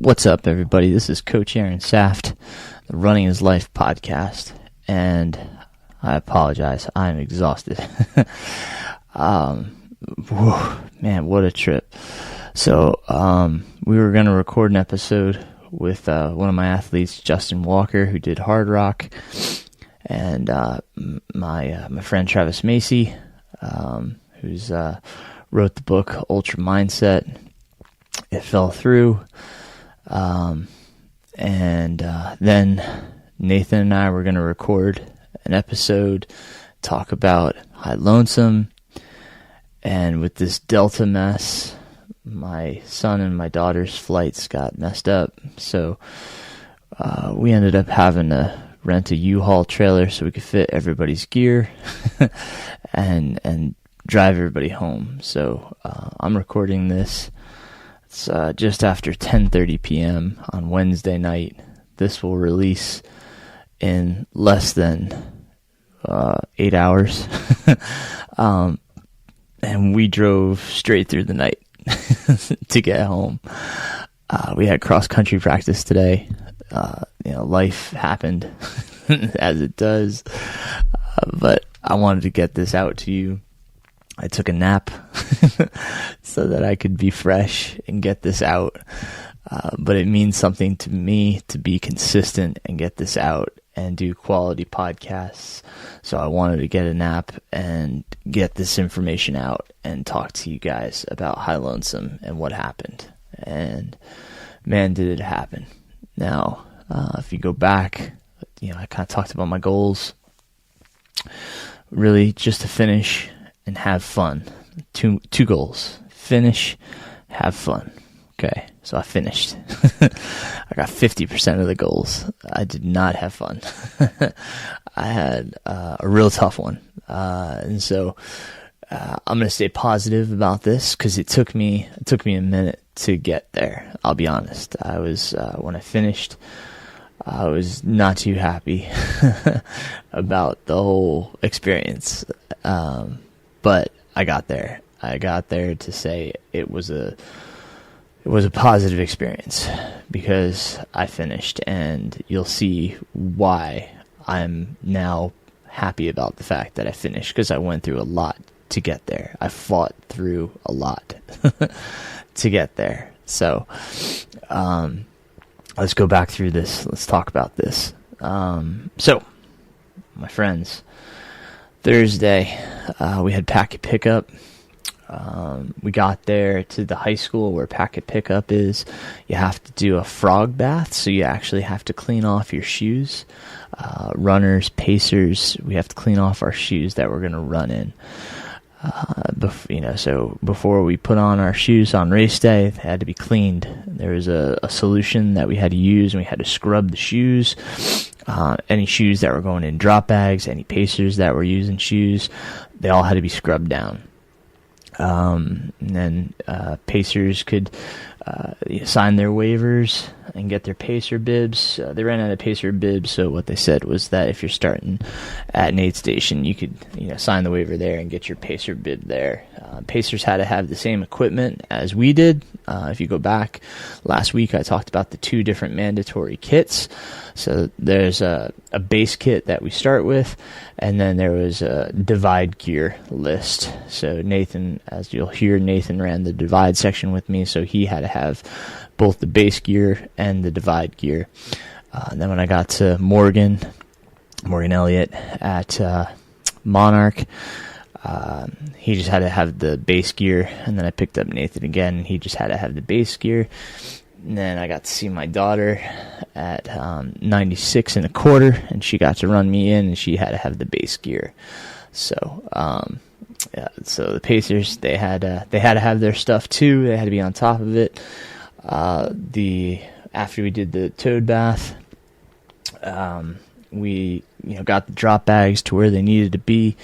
What's up, everybody? This is Coach Aaron Saft, the Running His Life podcast, and I apologize. I'm exhausted. Man, what a trip. So, we were going to record an episode with one of my athletes, Justin Walker, who did Hard Rock, and my friend Travis Macy, who's wrote the book Ultra Mindset. It fell through. Then Nathan and I were going to record an episode, talk about High Lonesome, and with this Delta mess, my son and my daughter's flights got messed up, so we ended up having to rent a U-Haul trailer so we could fit everybody's gear and drive everybody home. So I'm recording this. It's just after 10:30 p.m. on Wednesday night. This will release in less than 8 hours. And we drove straight through the night to get home. We had cross-country practice today. Life happened as it does. But I wanted to get this out to you. I took a nap so that I could be fresh and get this out. But it means something to me to be consistent and get this out and do quality podcasts. So I wanted to get a nap and get this information out and talk to you guys about High Lonesome and what happened. And man, did it happen. Now, if you go back, I kind of talked about my goals. Really just to finish and have fun. Two goals. Finish, have fun. Okay, so I finished. I got 50% of the goals. I did not have fun. I had a real tough one. And so I'm going to stay positive about this because it took me a minute to get there. I'll be honest. I was, when I finished, I was not too happy about the whole experience. But I got there. I got there to say it was a positive experience because I finished, and you'll see why I'm now happy about the fact that I finished, because I went through a lot to get there. I fought through a lot to get there. So let's go back through this. Let's talk about this. So, my friends, Thursday, we had packet pickup. We got there to the high school where packet pickup is. You have to do a frog bath, so you actually have to clean off your shoes. Runners, pacers, we have to clean off our shoes that we're going to run in. So before we put on our shoes on race day, they had to be cleaned. There was a solution that we had to use, and we had to scrub the shoes. Any shoes that were going in drop bags, any pacers that were using shoes, they all had to be scrubbed down. And then pacers could sign their waivers and get their pacer bibs. They ran out of pacer bibs, so what they said was that if you're starting at an aid station, you could sign the waiver there and get your pacer bib there. Pacers had to have the same equipment as we did. If you go back last week, I talked about the two different mandatory kits. So there's a base kit that we start with, and then there was a divide gear list. So Nathan, as you'll hear, Nathan ran the divide section with me, so he had to have both the base gear and the divide gear. And then when I got to Morgan Elliott at Monarch, he just had to have the base gear, and then I picked up Nathan again, and he just had to have the base gear. And then I got to see my daughter at 96 1/4, and she got to run me in, and she had to have the base gear. So, so the Pacers, they had to have their stuff too. They had to be on top of it. After we did the toad bath, we got the drop bags to where they needed to be.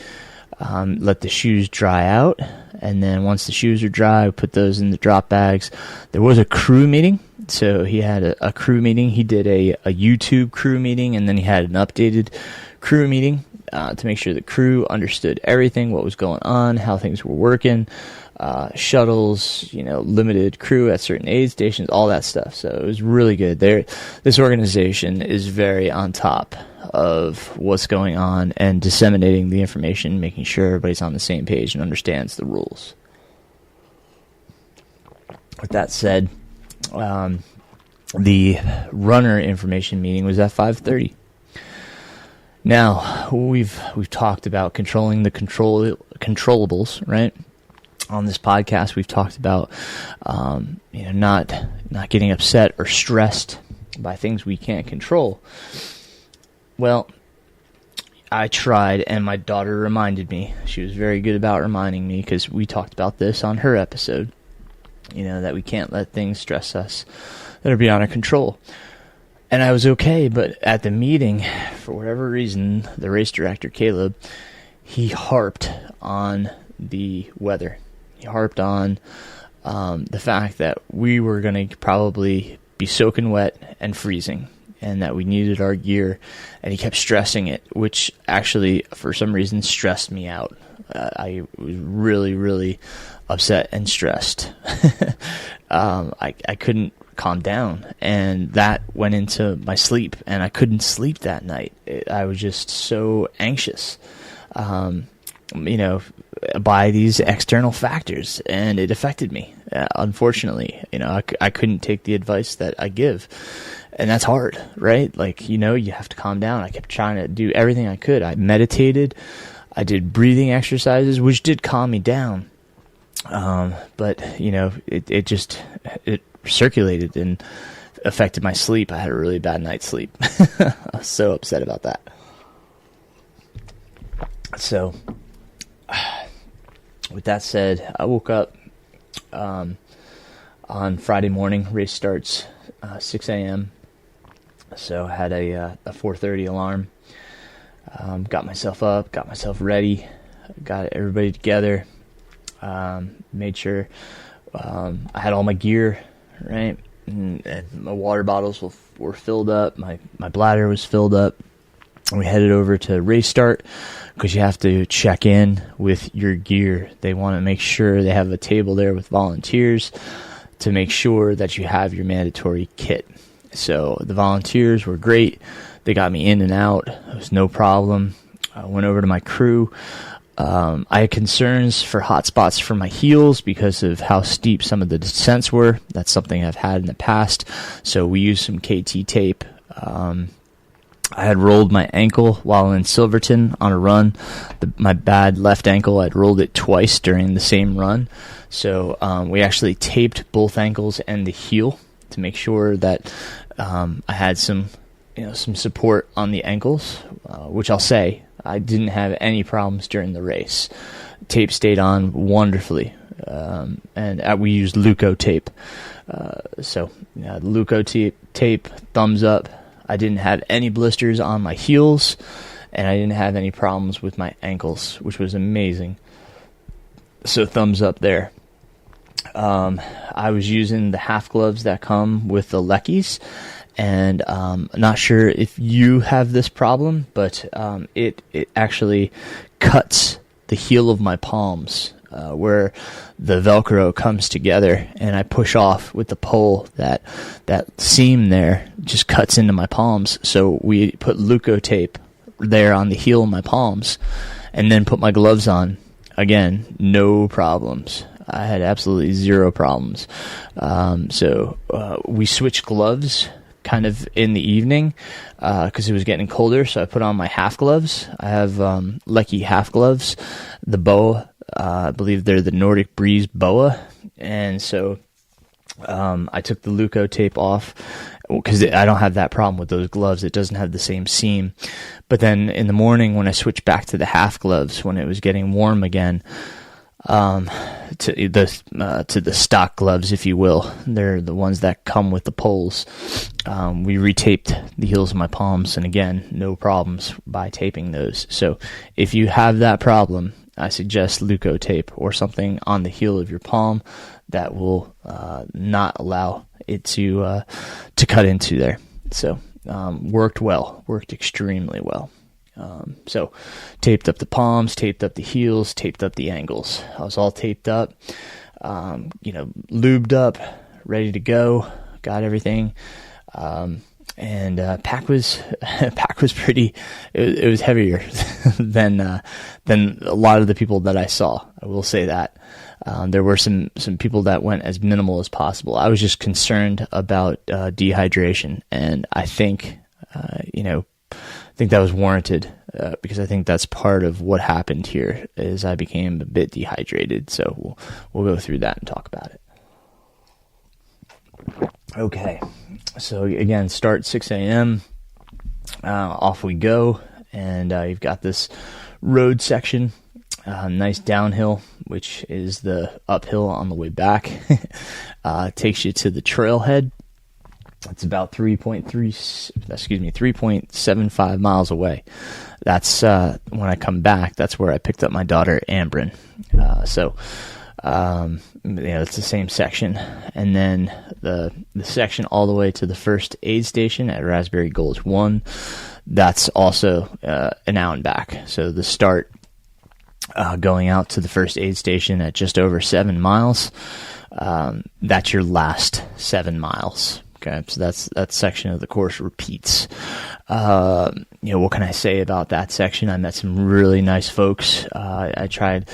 Let the shoes dry out, and then once the shoes are dry, we put those in the drop bags. There was a crew meeting, so he had a crew meeting. He did a YouTube crew meeting, and then he had an updated crew meeting to make sure the crew understood everything, what was going on, how things were working. shuttles, limited crew at certain aid stations, all that stuff. So it was really good. This organization is very on top of what's going on and disseminating the information, making sure everybody's on the same page and understands the rules. With that said, the runner information meeting was at 5:30. Now, we've talked about controlling the controllables, right? On this podcast, we've talked about not getting upset or stressed by things we can't control. Well, I tried, and my daughter reminded me. She was very good about reminding me, because we talked about this on her episode, that we can't let things stress us that are beyond our control. And I was okay, but at the meeting, for whatever reason, the race director, Caleb, he harped on the weather. He harped on the fact that we were going to probably be soaking wet and freezing, and that we needed our gear, and he kept stressing it, which actually, for some reason, stressed me out. I was really, really upset and stressed. I couldn't calm down, and that went into my sleep, and I couldn't sleep that night. I was just so anxious, by these external factors, and it affected me. Unfortunately, I couldn't take the advice that I give, and that's hard, right? Like, you have to calm down. I kept trying to do everything I could. I meditated, I did breathing exercises, which did calm me down. But it circulated and affected my sleep. I had a really bad night's sleep. I was so upset about that. So, with that said, I woke up on Friday morning. Race starts 6 a.m. So I had a 4:30 alarm. Got myself up, got myself ready, got everybody together. Made sure I had all my gear, right? And my water bottles were filled up. My bladder was filled up. And we headed over to race start, because you have to check in with your gear. They want to make sure they have a table there with volunteers to make sure that you have your mandatory kit. So the volunteers were great. They got me in and out. It was no problem. I went over to my crew. I had concerns for hot spots for my heels because of how steep some of the descents were. That's something I've had in the past. So we used some KT tape. I had rolled my ankle while in Silverton on a run. My bad left ankle, I'd rolled it twice during the same run. So we actually taped both ankles and the heel to make sure that I had some support on the ankles, which I'll say, I didn't have any problems during the race. Tape stayed on wonderfully, and we used Leuco tape. So Leuco tape, thumbs up. I didn't have any blisters on my heels, and I didn't have any problems with my ankles, which was amazing. So thumbs up there. I was using the half gloves that come with the Leckies, and not sure if you have this problem, but it actually cuts the heel of my palms where the Velcro comes together, and I push off with the pole. That seam there just cuts into my palms. So we put Leuco tape there on the heel of my palms, and then put my gloves on. Again, no problems. I had absolutely zero problems. So we switched gloves kind of in the evening because it was getting colder, so I put on my half gloves. I have Lecky half gloves, the BOA. I believe they're the Nordic Breeze BOA. And so I took the Leuco tape off because I don't have that problem with those gloves. It doesn't have the same seam. But then in the morning when I switched back to the half gloves, when it was getting warm again, to the stock gloves, if you will, they're the ones that come with the poles. We retaped the heels of my palms, and again, no problems by taping those. So if you have that problem, I suggest Leuco tape or something on the heel of your palm that will not allow it to cut into there. So worked extremely well. So taped up the palms, taped up the heels, taped up the ankles. I was all taped up, lubed up, ready to go, got everything. And pack was pretty. It was heavier than a lot of the people that I saw. I will say that. There were some people that went as minimal as possible. I was just concerned about dehydration, and I think that was warranted because I think that's part of what happened here is I became a bit dehydrated. So we'll go through that and talk about it. Okay, so again, start 6 a.m. Off we go, and you've got this road section, nice downhill, which is the uphill on the way back. Takes you to the trailhead. It's about 3.75 miles away. That's when I come back. That's where I picked up my daughter, Ambrin. It's the same section. And then the section all the way to the first aid station at Raspberry Gulch 1, that's also an hour and back. So the start going out to the first aid station at just over 7 miles, that's your last 7 miles. Okay, so that section of the course repeats. What can I say about that section? I met some really nice folks. I tried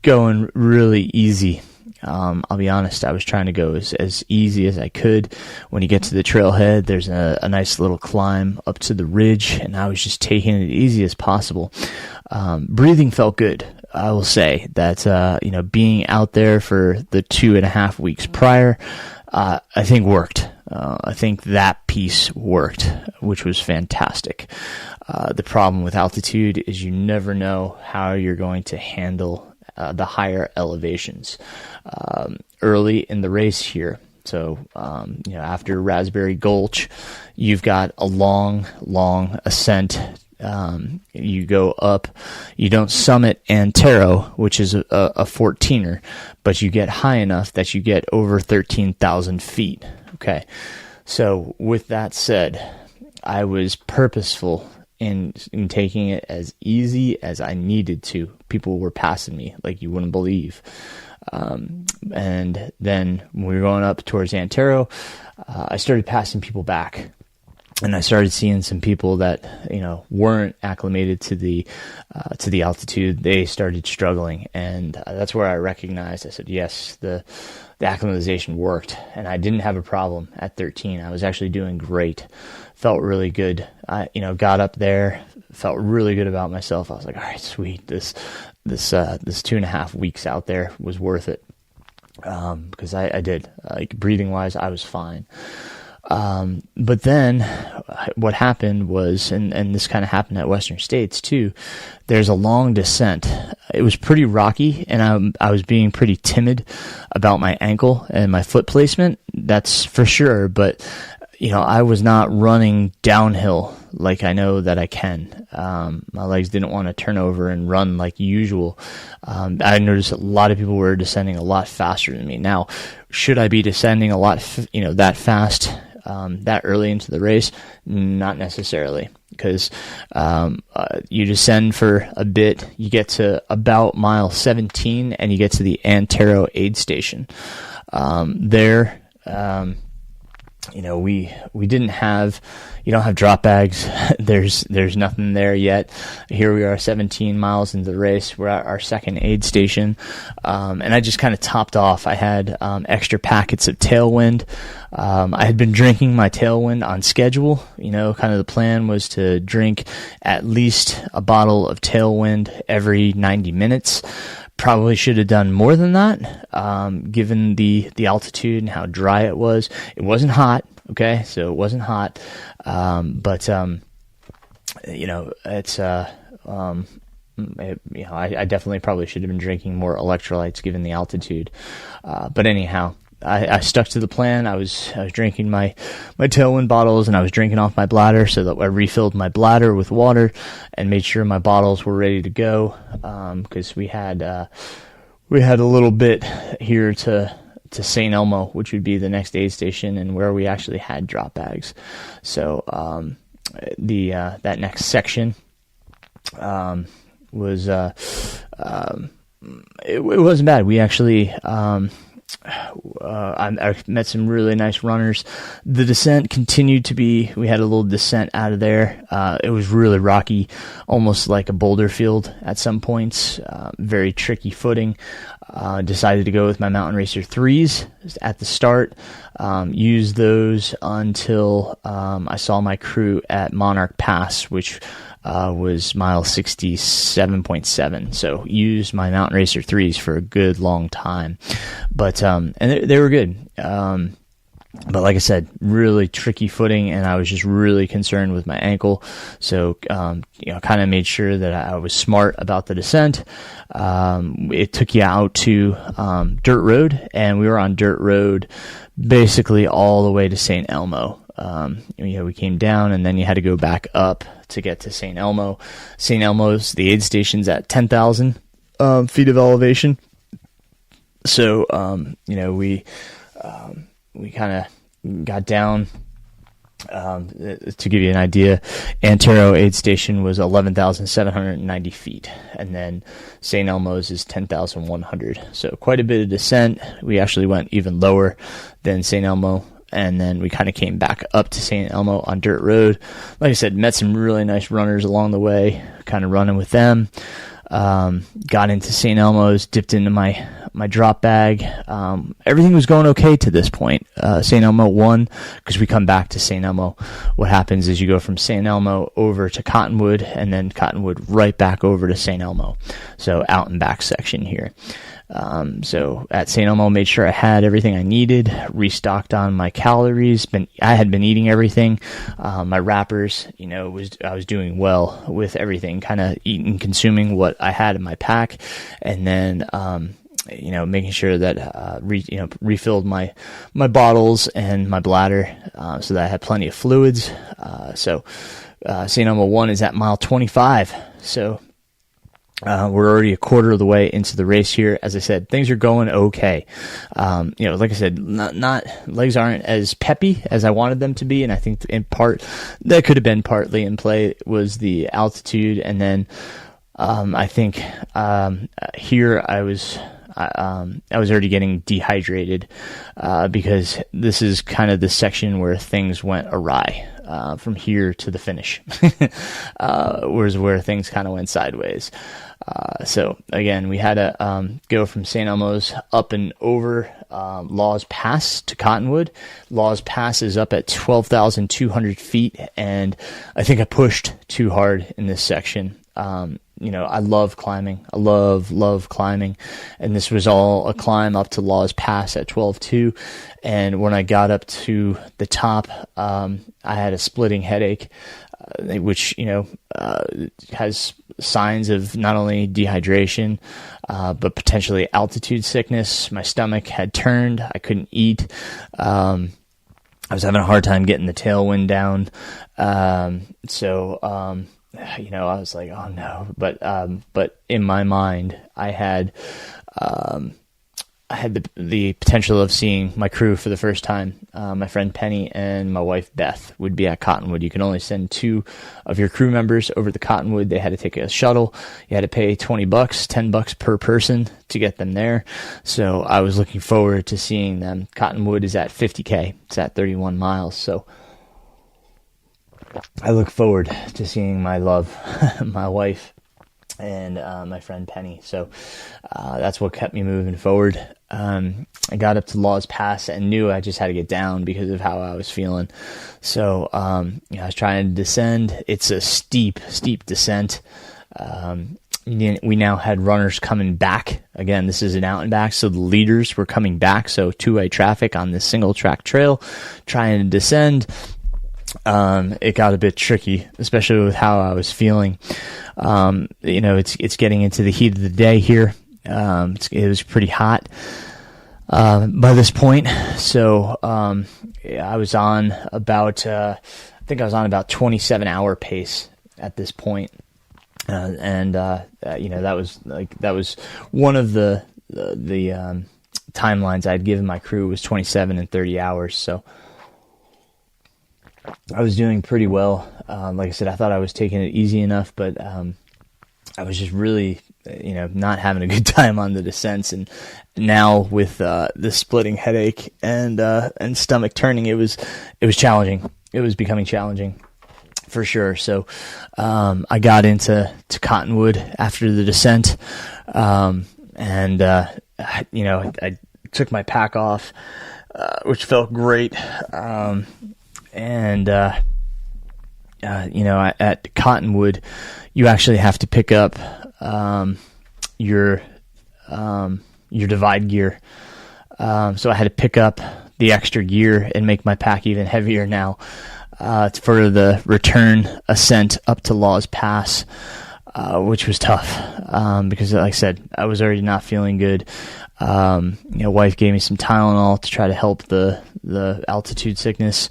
going really easy. I'll be honest, I was trying to go as easy as I could. When you get to the trailhead, there's a nice little climb up to the ridge, and I was just taking it easy as possible. Breathing felt good. I will say that, being out there for the 2.5 weeks prior, I think worked. I think that piece worked, which was fantastic. The problem with altitude is you never know how you're going to handle the higher elevations early in the race here. So, after Raspberry Gulch, you've got a long ascent. You go up, you don't summit Antero, which is a 14er, but you get high enough that you get over 13,000 feet. Okay. So with that said, I was purposeful in taking it as easy as I needed to. People were passing me like you wouldn't believe. And then when we were going up towards Antero, I started passing people back. And I started seeing some people that, weren't acclimated to the altitude. They started struggling. And that's where I recognized, I said, yes, the acclimatization worked. And I didn't have a problem at 13. I was actually doing great. Felt really good. I, got up there, felt really good about myself. I was like, all right, sweet. This 2.5 weeks out there was worth it. Because I did, breathing wise, I was fine. But then what happened was, and this kind of happened at Western States too, there's a long descent. It was pretty rocky, and I was being pretty timid about my ankle and my foot placement. That's for sure. But, I was not running downhill like I know that I can. My legs didn't want to turn over and run like usual. I noticed a lot of people were descending a lot faster than me. Now, should I be descending a lot, that fast? That early into the race? Not necessarily, because you descend for a bit, you get to about mile 17, and you get to the Antero aid station. We didn't have, you don't have drop bags. There's nothing there yet. Here we are 17 miles into the race. We're at our second aid station. And I just kind of topped off. I had extra packets of Tailwind. I had been drinking my Tailwind on schedule. Kind of the plan was to drink at least a bottle of Tailwind every 90 minutes. Probably should have done more than that, given the altitude and how dry it was. It wasn't hot, okay? So it wasn't hot, but it's I definitely probably should have been drinking more electrolytes given the altitude. But anyhow, I stuck to the plan. I was drinking my Tailwind bottles, and I was drinking off my bladder, so that I refilled my bladder with water and made sure my bottles were ready to go. Because we had a little bit here to St. Elmo, which would be the next aid station, and where we actually had drop bags. So that next section was it wasn't bad. We actually I met some really nice runners. The descent continued to be, we had a little descent out of there. It was really rocky, almost like a boulder field at some points. Very tricky footing. Decided to go with my Mountain Racer 3s at the start. Used those until I saw my crew at Monarch Pass, which was mile 67.7. So used my Mountain Racer 3s for a good long time. But and they were good. But like I said, really tricky footing, and I was just really concerned with my ankle. So, kind of made sure that I was smart about the descent. It took you out to dirt road, and we were on dirt road basically all the way to St. Elmo. We came down, and then you had to go back up to get to St. Elmo. St. Elmo's, the aid station's at 10,000 feet of elevation. So, we kind of got down. To give you an idea, Antero aid station was 11,790 feet, and then St. Elmo's is 10,100. So quite a bit of descent. We actually went even lower than St. Elmo, and then we kind of came back up to St. Elmo on dirt road. Like I said, met some really nice runners along the way, kind of running with them. Got into St. Elmo's, dipped into my drop bag. Everything was going okay to this point. St. Elmo won because we come back to St. Elmo. What happens is you go from St. Elmo over to Cottonwood, and then Cottonwood right back over to St. Elmo. So out and back section here. So at St. Elmo, made sure I had everything I needed, restocked on my calories. I had been eating everything. My wrappers, I was doing well with everything, kind of eating, consuming what I had in my pack, and then, making sure that, refilled my bottles and my bladder, so that I had plenty of fluids. So St. Elmo 1 is at mile 25. So, we're already a quarter of the way into the race here. As I said, things are going okay. Like I said, not legs aren't as peppy as I wanted them to be, and I think in part that could have been partly in play was the altitude, and then I think here I was already getting dehydrated because this is kind of the section where things went awry. From here to the finish, was where things kind of went sideways. So again, we had to go from St. Elmo's up and over Laws Pass to Cottonwood. Laws Pass is up at 12,200 feet, and I think I pushed too hard in this section. I love climbing. I love climbing. And this was all a climb up to Laws Pass at 12.2. And when I got up to the top, I had a splitting headache, which, has signs of not only dehydration, but potentially altitude sickness. My stomach had turned. I couldn't eat. I was having a hard time getting the tailwind down. I was like, oh no, but in my mind, I had the potential of seeing my crew for the first time. My friend Penny and my wife Beth would be at Cottonwood. You can only send 2 of your crew members over to Cottonwood. They had to take a shuttle. You had to pay $20, $10 per person to get them there. So I was looking forward to seeing them. Cottonwood is at 50K. It's at 31 miles. So I look forward to seeing my love, my wife, and my friend Penny. So that's what kept me moving forward. I got up to Laws Pass and knew I just had to get down because of how I was feeling. So I was trying to descend. It's a steep descent. We now had runners coming back. Again, this is an out and back, so the leaders were coming back. So two-way traffic on this single track trail, trying to descend. It got a bit tricky, especially with how I was feeling. It's getting into the heat of the day here. It was pretty hot by this point. So I was on about, I think I was on about 27-hour pace at this point. That was one of the timelines I'd given my crew was 27 and 30 hours. So I was doing pretty well. Like I said, I thought I was taking it easy enough, but I was just really, not having a good time on the descents. And now with the splitting headache and stomach turning, it was challenging. It was becoming challenging for sure. So I got into Cottonwood after the descent, and I took my pack off, which felt great. At Cottonwood, you actually have to pick up your divide gear. So I had to pick up the extra gear and make my pack even heavier now for the return ascent up to Laws Pass, which was tough because, like I said, I was already not feeling good. Wife gave me some Tylenol to try to help the altitude sickness.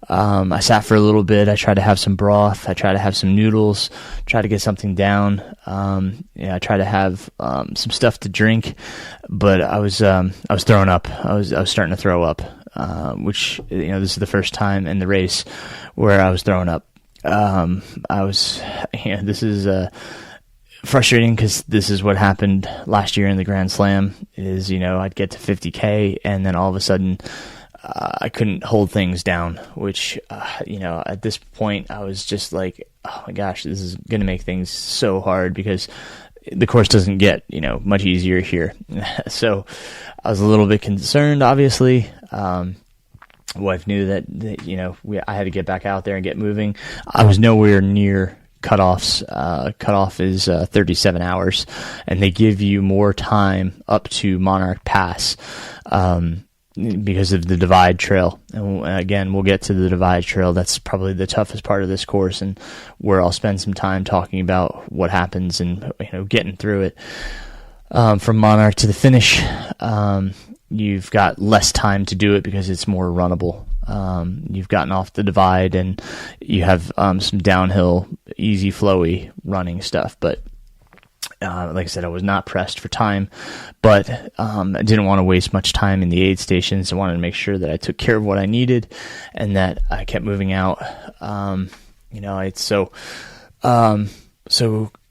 I sat for a little bit. I tried to have some broth. I tried to have some noodles, try to get something down. I tried to have some stuff to drink, but I was throwing up. I was starting to throw up, which, this is the first time in the race where I was throwing up. This is frustrating because this is what happened last year in the Grand Slam is, I'd get to 50K and then all of a sudden I couldn't hold things down, which, at this point I was just like, oh my gosh, this is going to make things so hard because the course doesn't get, much easier here. So I was a little bit concerned, obviously. Wife knew that I had to get back out there and get moving. I was nowhere near cutoffs. Cutoff is 37 hours, and they give you more time up to Monarch Pass because of the Divide Trail. And again, we'll get to the Divide Trail. That's probably the toughest part of this course, and where I'll spend some time talking about what happens and getting through it. From Monarch to the finish, you've got less time to do it because it's more runnable. You've gotten off the divide and you have some downhill, easy, flowy running stuff. But like I said, I was not pressed for time, but I didn't want to waste much time in the aid stations. I wanted to make sure that I took care of what I needed and that I kept moving out. So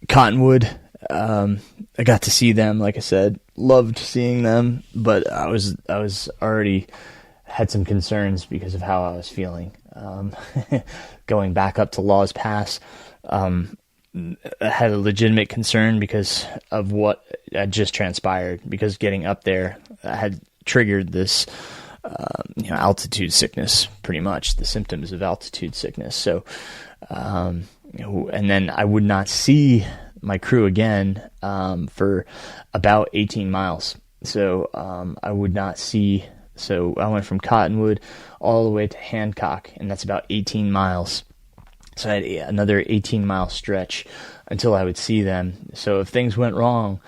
Cottonwood, I got to see them. Like I said, loved seeing them, but I was already had some concerns because of how I was feeling. Going back up to Laws Pass, I had a legitimate concern because of what had just transpired, because getting up there I had triggered this altitude sickness, pretty much the symptoms of altitude sickness. So and then I would not see my crew again for about 18 miles. So I would not see. So I went from Cottonwood all the way to Hancock, and that's about 18 miles. So I had another 18-mile stretch until I would see them. So if things went wrong,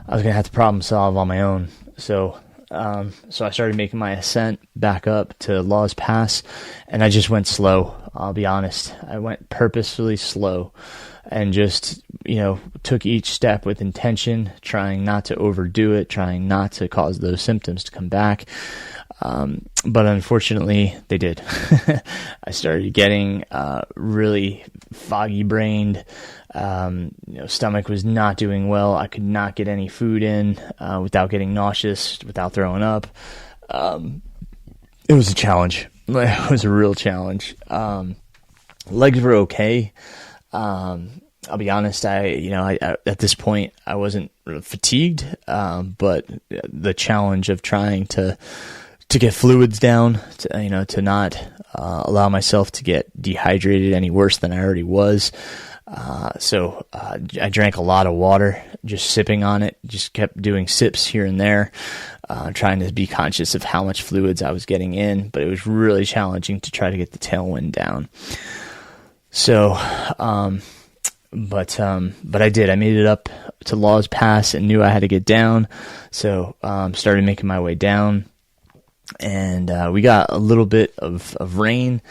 I was going to have to problem solve on my own. So I started making my ascent back up to Laws Pass, and I just went slow. I'll be honest. I went purposefully slow and just, took each step with intention, trying not to overdo it, trying not to cause those symptoms to come back. But unfortunately, they did. I started getting really foggy-brained. Stomach was not doing well. I could not get any food in without getting nauseous, without throwing up. It was a challenge. It was a real challenge. Legs were okay. I'll be honest. I at this point I wasn't fatigued, but the challenge of trying to get fluids down, to not allow myself to get dehydrated any worse than I already was. So I drank a lot of water, just sipping on it. Just kept doing sips here and there, trying to be conscious of how much fluids I was getting in. But it was really challenging to try to get the tailwind down. So. But I did. I made it up to Laws Pass and knew I had to get down. So started making my way down, and we got a little bit of rain.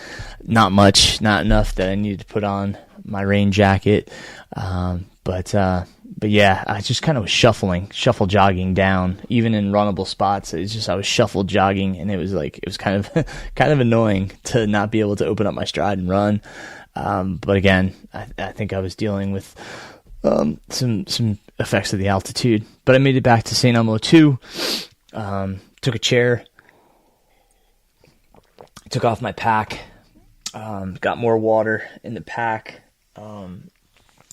Not much, not enough that I needed to put on my rain jacket. But yeah, I just kind of was shuffle jogging down, even in runnable spots. It's just I was shuffle jogging, and it was kind of kind of annoying to not be able to open up my stride and run. But again, I think I was dealing with some effects of the altitude. But I made it back to St. Elmo 2, took a chair, took off my pack, got more water in the pack,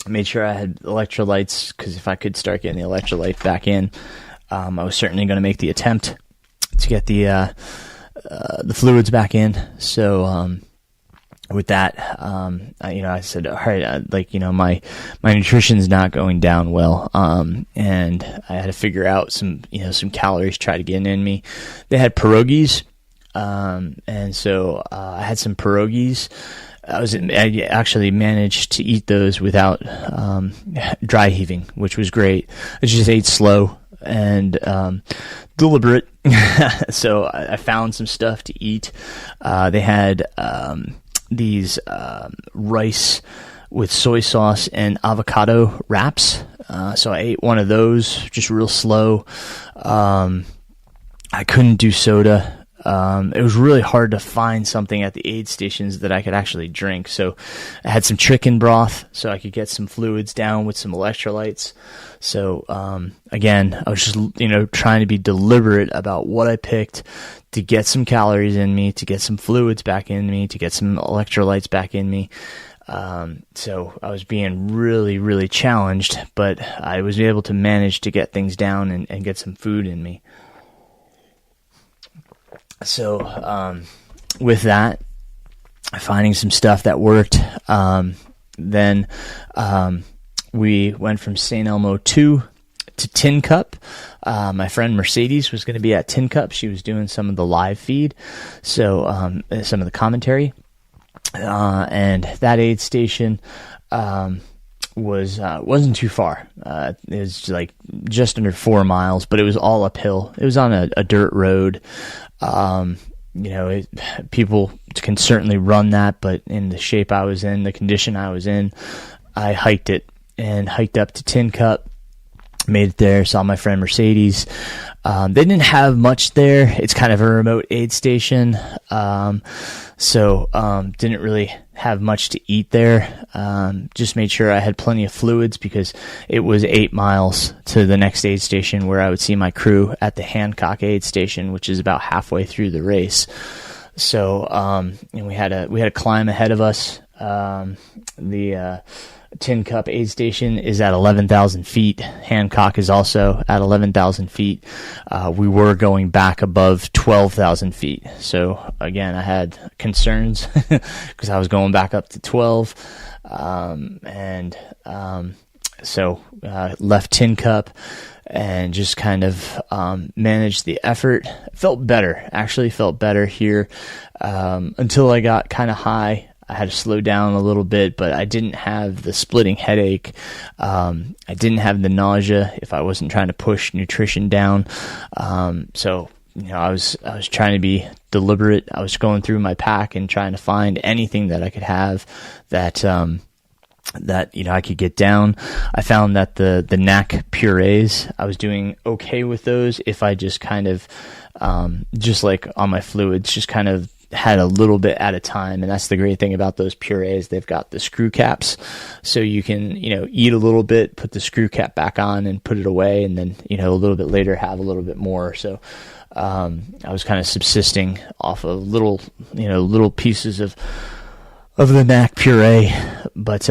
made sure I had electrolytes, because if I could start getting the electrolyte back in, I was certainly going to make the attempt to get the fluids back in. So with that, I said, all right, my nutrition's not going down well, and I had to figure out some calories, try to get in me. They had pierogies, and so I had some pierogies. I actually managed to eat those without dry heaving, which was great. I just ate slow and deliberate. So I found some stuff to eat. They had these rice with soy sauce and avocado wraps. So I ate one of those, just real slow. I couldn't do soda. It was really hard to find something at the aid stations that I could actually drink. So I had some chicken broth so I could get some fluids down with some electrolytes. So, again, I was just, trying to be deliberate about what I picked to get some calories in me, to get some fluids back in me, to get some electrolytes back in me. So I was being really, really challenged, but I was able to manage to get things down and get some food in me. So, with that, finding some stuff that worked, then we went from St. Elmo 2 to Tin Cup. My friend Mercedes was going to be at Tin Cup. She was doing some of the live feed, so some of the commentary. And that aid station wasn't too far. It was like just under 4 miles, but it was all uphill. It was on a dirt road. People can certainly run that, but in the shape I was in, the condition I was in, I hiked it and hiked up to Tin Cup, made it there, saw my friend Mercedes. They didn't have much there. It's kind of a remote aid station. So didn't really have much to eat there. Just made sure I had plenty of fluids because it was 8 miles to the next aid station where I would see my crew at the Hancock aid station, which is about halfway through the race. So, and we had a climb ahead of us. The Tin Cup aid station is at 11,000 feet. Hancock is also at 11,000 feet. We were going back above 12,000 feet. So again, I had concerns because I was going back up to 12. So left Tin Cup and just kind of managed the effort. Felt better here until I got kind of high. I had to slow down a little bit, but I didn't have the splitting headache. I didn't have the nausea if I wasn't trying to push nutrition down. So I was trying to be deliberate. I was going through my pack and trying to find anything that I could have that I could get down. I found that the NAC purees, I was doing okay with those if I just kind of just like on my fluids, just kind of had a little bit at a time. And that's the great thing about those purees. They've got the screw caps, so you can eat a little bit, put the screw cap back on and put it away, and then a little bit later have a little bit more. So I was kind of subsisting off of little pieces of the NAC puree, but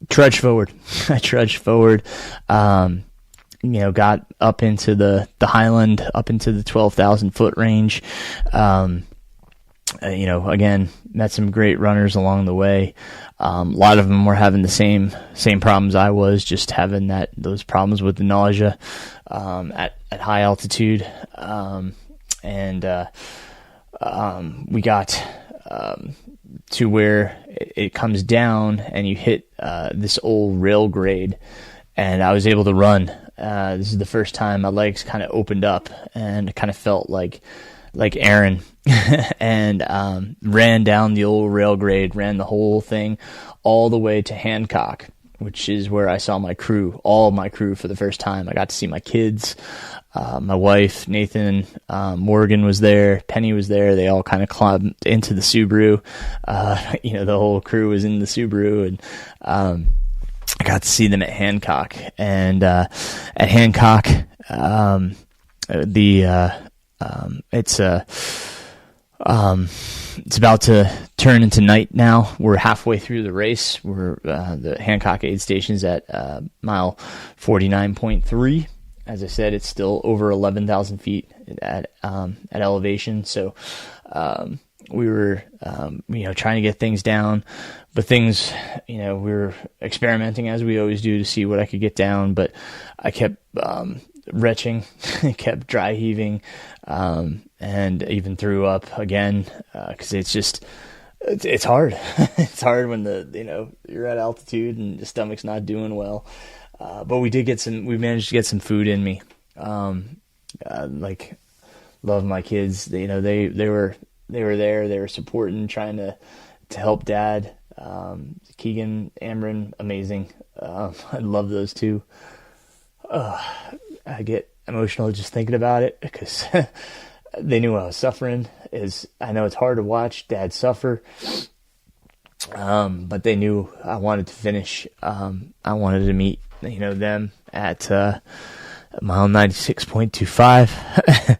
trudged forward. I trudged forward. Got up into the Highland, up into the 12,000 foot range. Again, met some great runners along the way. A lot of them were having the same problems I was, just having those problems with the nausea at high altitude. We got to where it comes down and you hit this old rail grade, and I was able to run. This is the first time my legs kind of opened up and it kind of felt like Aaron and ran down the old rail grade, ran the whole thing all the way to Hancock, which is where I saw my crew, all of my crew for the first time. I got to see my kids, my wife, Nathan, Morgan was there, Penny was there. They all kind of climbed into the Subaru. The whole crew was in the Subaru, and I got to see them at Hancock, and at Hancock, it's about to turn into night now. We're halfway through the race. We're the Hancock aid station's at mile 49.3. As I said, it's still over 11,000 feet at elevation. So we were trying to get things down, but things, we were experimenting as we always do to see what I could get down. But I kept retching, kept dry heaving, and even threw up again, because it's hard. It's hard when you're at altitude and the stomach's not doing well. But we managed to get some food in me. Love my kids. They were there. They were supporting, trying to help Dad. Keegan, Amron, amazing. I love those two. I get emotional just thinking about it because they knew I was suffering. I know it's hard to watch Dad suffer, but they knew I wanted to finish. I wanted to meet them at mile 96.25.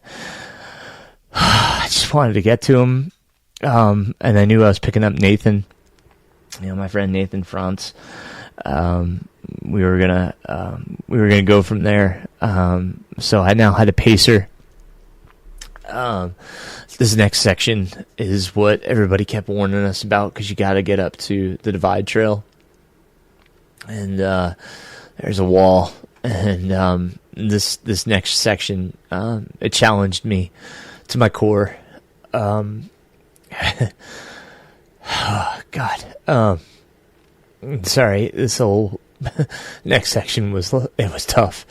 I just wanted to get to them, and I knew I was picking up Nathan. My friend Nathan Frantz. We were gonna go from there. So I now had a pacer. This next section is what everybody kept warning us about, because you got to get up to the Divide Trail, and there's a wall. And this next section, it challenged me to my core. Oh, God. Sorry, this whole next section was tough.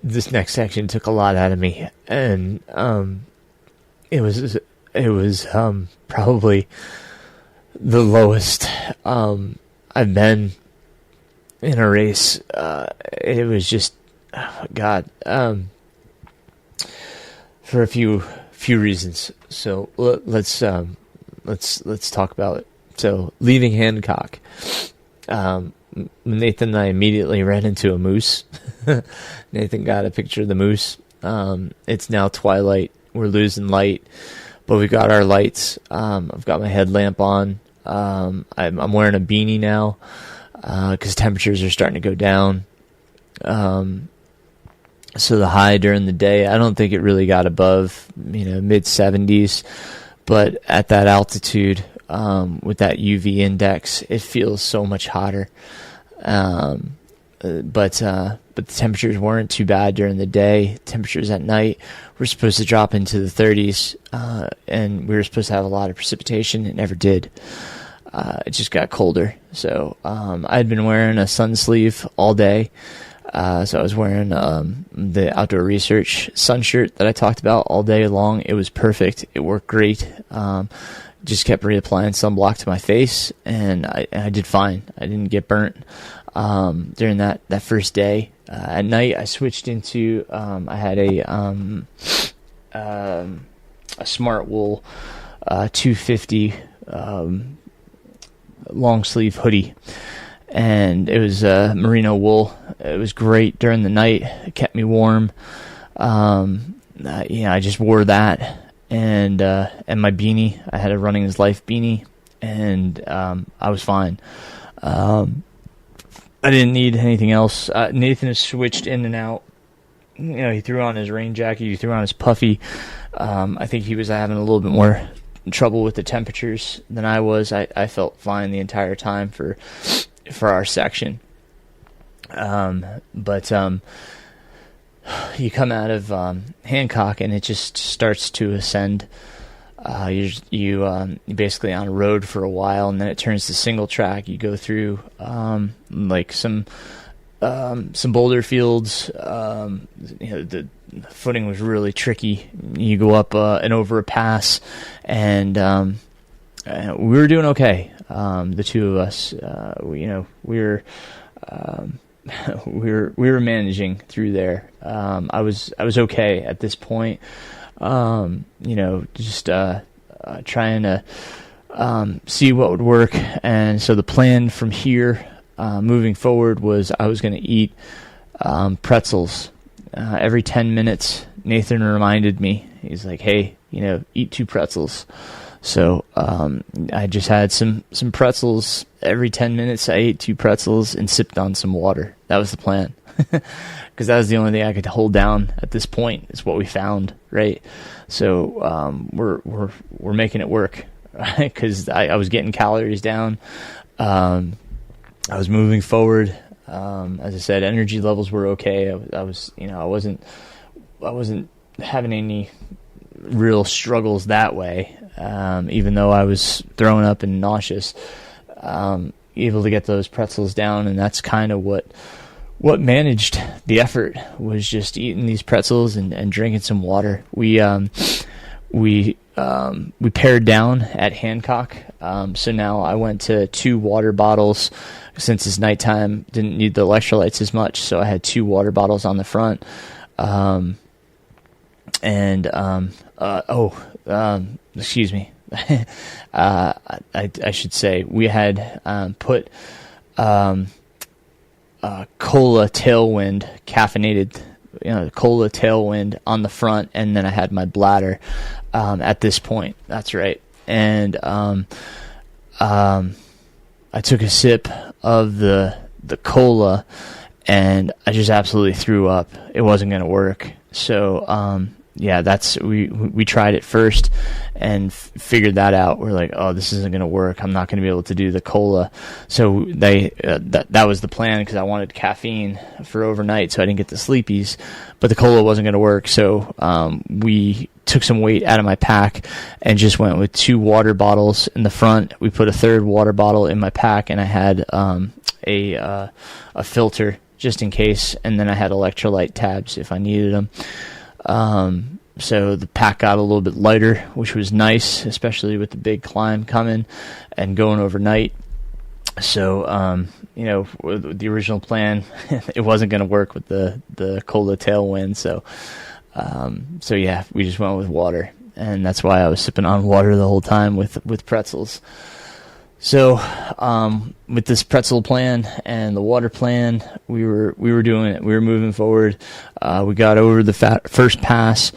This next section took a lot out of me, and it was probably the lowest I've been in a race. It was just, God, for a few reasons. So let's talk about it. So leaving Hancock, Nathan and I immediately ran into a moose. Nathan got a picture of the moose. It's now twilight. We're losing light, but we got our lights. I've got my headlamp on. I'm wearing a beanie now because temperatures are starting to go down. So the high during the day, I don't think it really got above mid 70s, but at that altitude, with that UV index, it feels so much hotter. But the temperatures weren't too bad during the day. Temperatures at night were supposed to drop into the 30s, and we were supposed to have a lot of precipitation. It never did. It just got colder. So I had been wearing a sun sleeve all day. So I was wearing the Outdoor Research sun shirt that I talked about all day long. It was perfect. It worked great. Just kept reapplying sunblock to my face, and I did fine. I didn't get burnt during that first day. At night, I switched into I had a Smart Wool 250 long sleeve hoodie, and it was merino wool. It was great during the night. It kept me warm. I just wore that. And my beanie, I had a Running His Life beanie, and I was fine. I didn't need anything else. Nathan has switched in and out. He threw on his rain jacket, he threw on his puffy. I think he was having a little bit more trouble with the temperatures than I was. I felt fine the entire time for our section. But you come out of Hancock, and it just starts to ascend. You're basically on a road for a while, and then it turns to single track. You go through like some boulder fields. The footing was really tricky. You go up and over a pass, and we were doing okay. The two of us, we were we were managing through there. I was okay at this point. Just trying to see what would work. And so the plan from here moving forward was I was going to eat pretzels. Every 10 minutes, Nathan reminded me, he's like, hey, eat 2 pretzels. So I just had some pretzels. Every 10 minutes, I ate 2 pretzels and sipped on some water. That was the plan. Because that was the only thing I could hold down at this point. Is what we found, right? So we're making it work, because I was getting calories down. I was moving forward. As I said, energy levels were okay. I wasn't having any real struggles that way. Even though I was throwing up and nauseous, able to get those pretzels down, and that's kind of what managed the effort, was just eating these pretzels and drinking some water. We pared down at Hancock, so now I went to 2 water bottles. Since it's nighttime, didn't need the electrolytes as much, so I had 2 water bottles on the front. Excuse me. I should say we had put Cola Tailwind, caffeinated, Cola Tailwind on the front, and then I had my bladder at this point. That's right. And I took a sip of the cola, and I just absolutely threw up. It wasn't going to work. So we tried it first and figured that out. We're like, oh, this isn't going to work. I'm not going to be able to do the cola. So that was the plan, because I wanted caffeine for overnight, so I didn't get the sleepies. But the cola wasn't going to work, so we took some weight out of my pack and just went with 2 water bottles in the front. We put a 3rd water bottle in my pack, and I had a filter just in case, and then I had electrolyte tabs if I needed them. So the pack got a little bit lighter, which was nice, especially with the big climb coming and going overnight. So, with the original plan, it wasn't going to work with the cola tailwind. So we just went with water, and that's why I was sipping on water the whole time with pretzels. So, with this pretzel plan and the water plan, we were doing it. We were moving forward. We got over the first pass,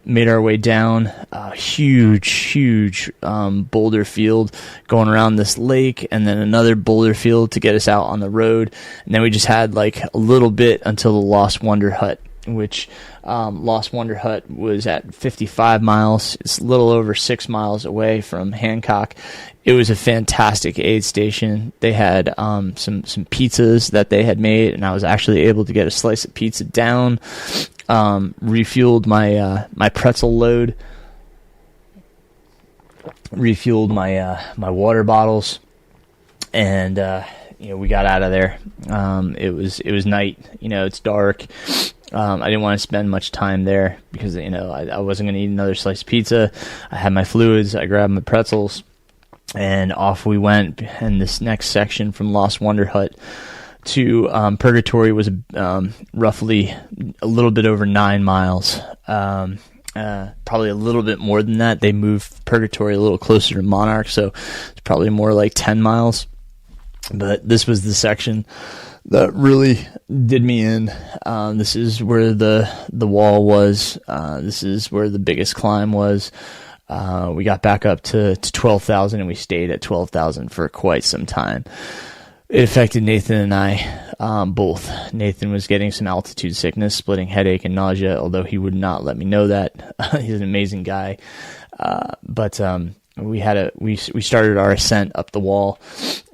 made our way down a huge boulder field going around this lake, and then another boulder field to get us out on the road. And then we just had like a little bit until the Lost Wonder Hut, which Lost Wonder Hut was at 55 miles. It's a little over 6 miles away from Hancock. It was a fantastic aid station. They had some pizzas that they had made, and I was actually able to get a slice of pizza down. Refueled my pretzel load. Refueled my water bottles, and we got out of there. It was night. It's dark. I didn't want to spend much time there because I wasn't going to eat another slice of pizza. I had my fluids. I grabbed my pretzels, and off we went. And this next section from Lost Wonder Hut to Purgatory was roughly a little bit over 9 miles. Probably a little bit more than that. They moved Purgatory a little closer to Monarch, so it's probably more like 10 miles. But this was the section that really did me in. This is where the wall was. This is where the biggest climb was. We got back up to 12,000, and we stayed at 12,000 for quite some time. It affected Nathan and I both. Nathan was getting some altitude sickness, splitting headache and nausea, although he would not let me know that. He's an amazing guy. But we started our ascent up the wall,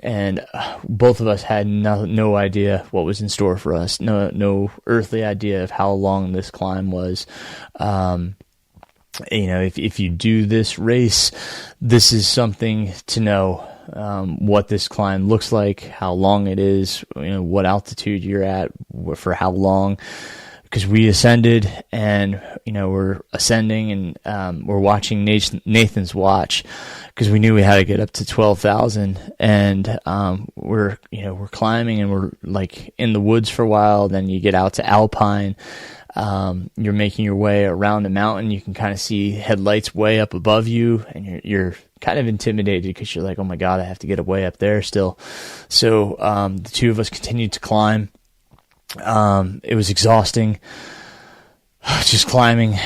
and both of us had no idea what was in store for us. No earthly idea of how long this climb was. If you do this race, this is something to know. What this climb looks like, how long it is, what altitude you're at, for how long. Because we ascended, and we're ascending, and we're watching Nathan's watch, because we knew we had to get up to 12,000, and we're climbing, and we're like in the woods for a while. Then you get out to Alpine, You're making your way around the mountain. You can kind of see headlights way up above you, and you're kind of intimidated because you're like, oh my God, I have to get way up there still. So the two of us continued to climb. It was exhausting. Just climbing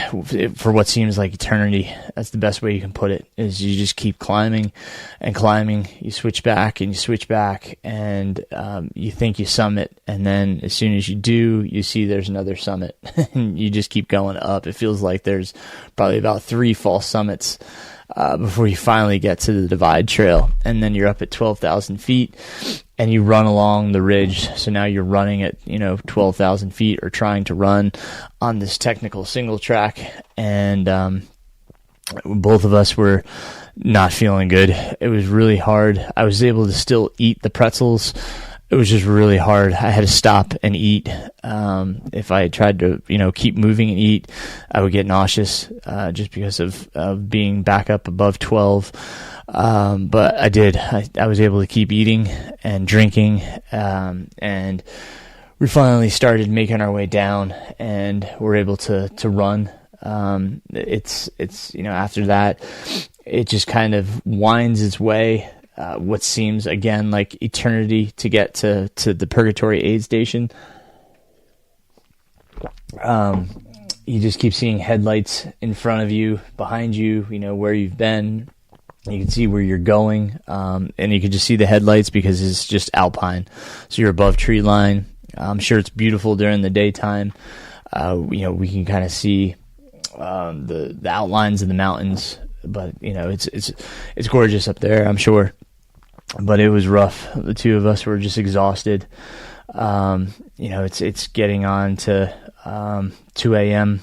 for what seems like eternity. That's the best way you can put it, is you just keep climbing and climbing. You switch back and you switch back, and you think you summit, and then as soon as you do, you see there's another summit, and you just keep going up. It feels like there's probably about 3 false summits before you finally get to the Divide Trail, and then you're up at 12,000 feet. And you run along the ridge, so now you're running at 12,000 feet, or trying to run on this technical single track, and both of us were not feeling good. It was really hard. I was able to still eat the pretzels. It was just really hard. I had to stop and eat. If I tried to keep moving and eat, I would get nauseous just because of being back up above 12. But I did. I was able to keep eating and drinking, and we finally started making our way down, and we're able to run. It's after that, it just kind of winds its way, what seems again like eternity to get to the Purgatory aid station. You just keep seeing headlights in front of you, behind you, where you've been. You can see where you're going, and you can just see the headlights because it's just alpine. So you're above tree line. I'm sure it's beautiful during the daytime. We can kind of see the outlines of the mountains, but it's gorgeous up there, I'm sure. But it was rough. The two of us were just exhausted. It's getting on to 2 a.m.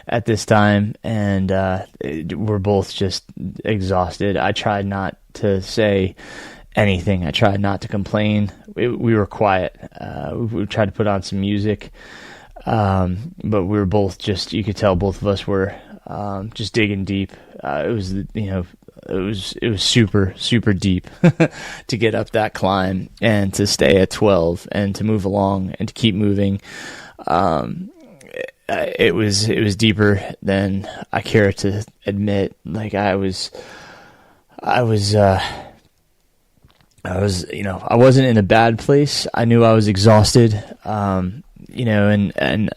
at this time, and we're both just exhausted. I tried not to say anything. I tried not to complain. We were quiet. We tried to put on some music, but we were both you could tell both of us were just digging deep. It was super, super deep to get up that climb, and to stay at 12, and to move along, and to keep moving. It was deeper than I care to admit. Like I wasn't in a bad place. I knew I was exhausted. And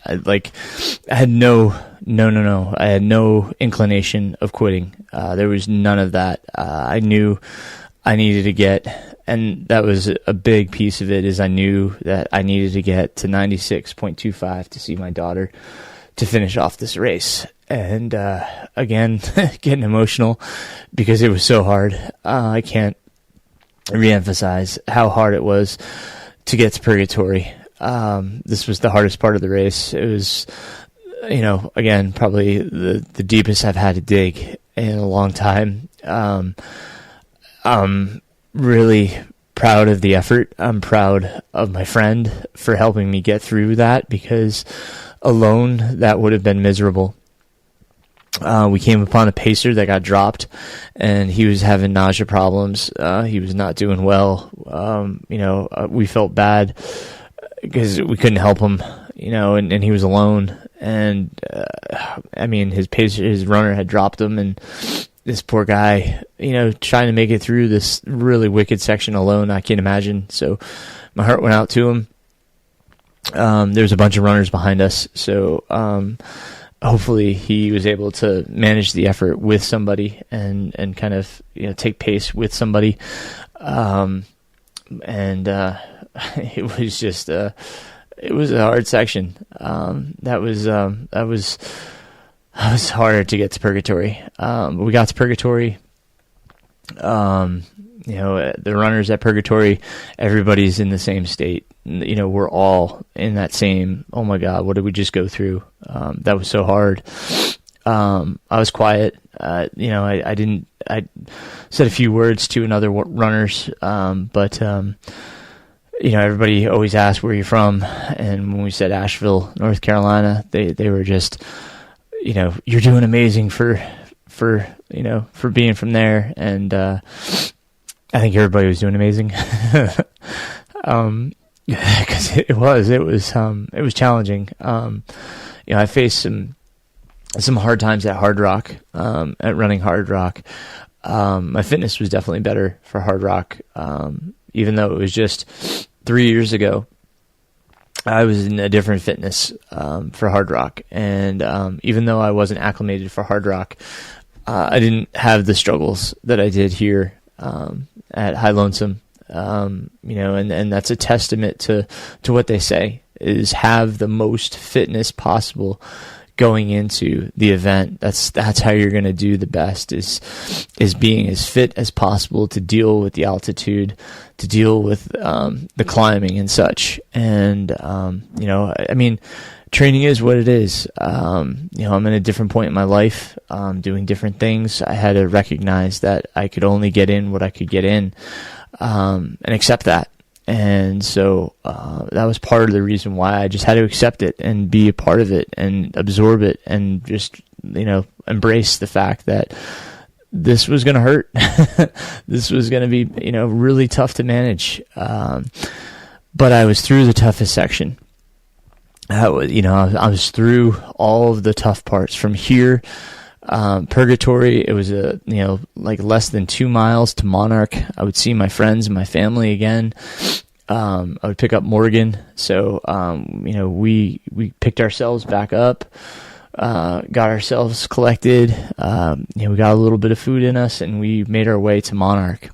I had I had no inclination of quitting. There was none of that. I knew I needed to get, and that was a big piece of it, is I knew that I needed to get to 96.25 to see my daughter, to finish off this race. And again, getting emotional because it was so hard. I can't reemphasize how hard it was to get to Purgatory. This was the hardest part of the race. It was, again, probably the deepest I've had to dig in a long time. I'm really proud of the effort. I'm proud of my friend for helping me get through that, because alone that would have been miserable. We came upon a pacer that got dropped, and he was having nausea problems. He was not doing well. We felt bad because we couldn't help him, and he was alone. And his runner had dropped him, and this poor guy, trying to make it through this really wicked section alone, I can't imagine. So my heart went out to him. There's a bunch of runners behind us, so hopefully he was able to manage the effort with somebody, and kind of take pace with somebody. It was just it was a hard section. That was harder to get to Purgatory. But we got to Purgatory. The runners at Purgatory, everybody's in the same state. We're all in that same, oh my God, what did we just go through? That was so hard. I was quiet. I said a few words to another runners, but everybody always asked where you're from. And when we said Asheville, North Carolina, they were just, you're doing amazing for being from there. And I think everybody was doing amazing. because it was challenging. I faced some hard times at Hard Rock, at running Hard Rock. My fitness was definitely better for Hard Rock, even though it was just 3 years ago. I was in a different fitness for Hard Rock, and even though I wasn't acclimated for Hard Rock, I didn't have the struggles that I did here at High Lonesome. And that's a testament to what they say is have the most fitness possible going into the event. That's how you're going to do the best is being as fit as possible to deal with the altitude, to deal with the climbing and such. And training is what it is. I'm in a different point in my life, doing different things. I had to recognize that I could only get in what I could get in, and accept that. And so that was part of the reason why I just had to accept it and be a part of it and absorb it and just, embrace the fact that this was going to hurt. This was going to be, really tough to manage. But I was through the toughest section. I was through all of the tough parts from here. Purgatory, it was less than 2 miles to Monarch. I would see my friends and my family again. I would pick up Morgan. So, we picked ourselves back up, got ourselves collected. We got a little bit of food in us and we made our way to Monarch.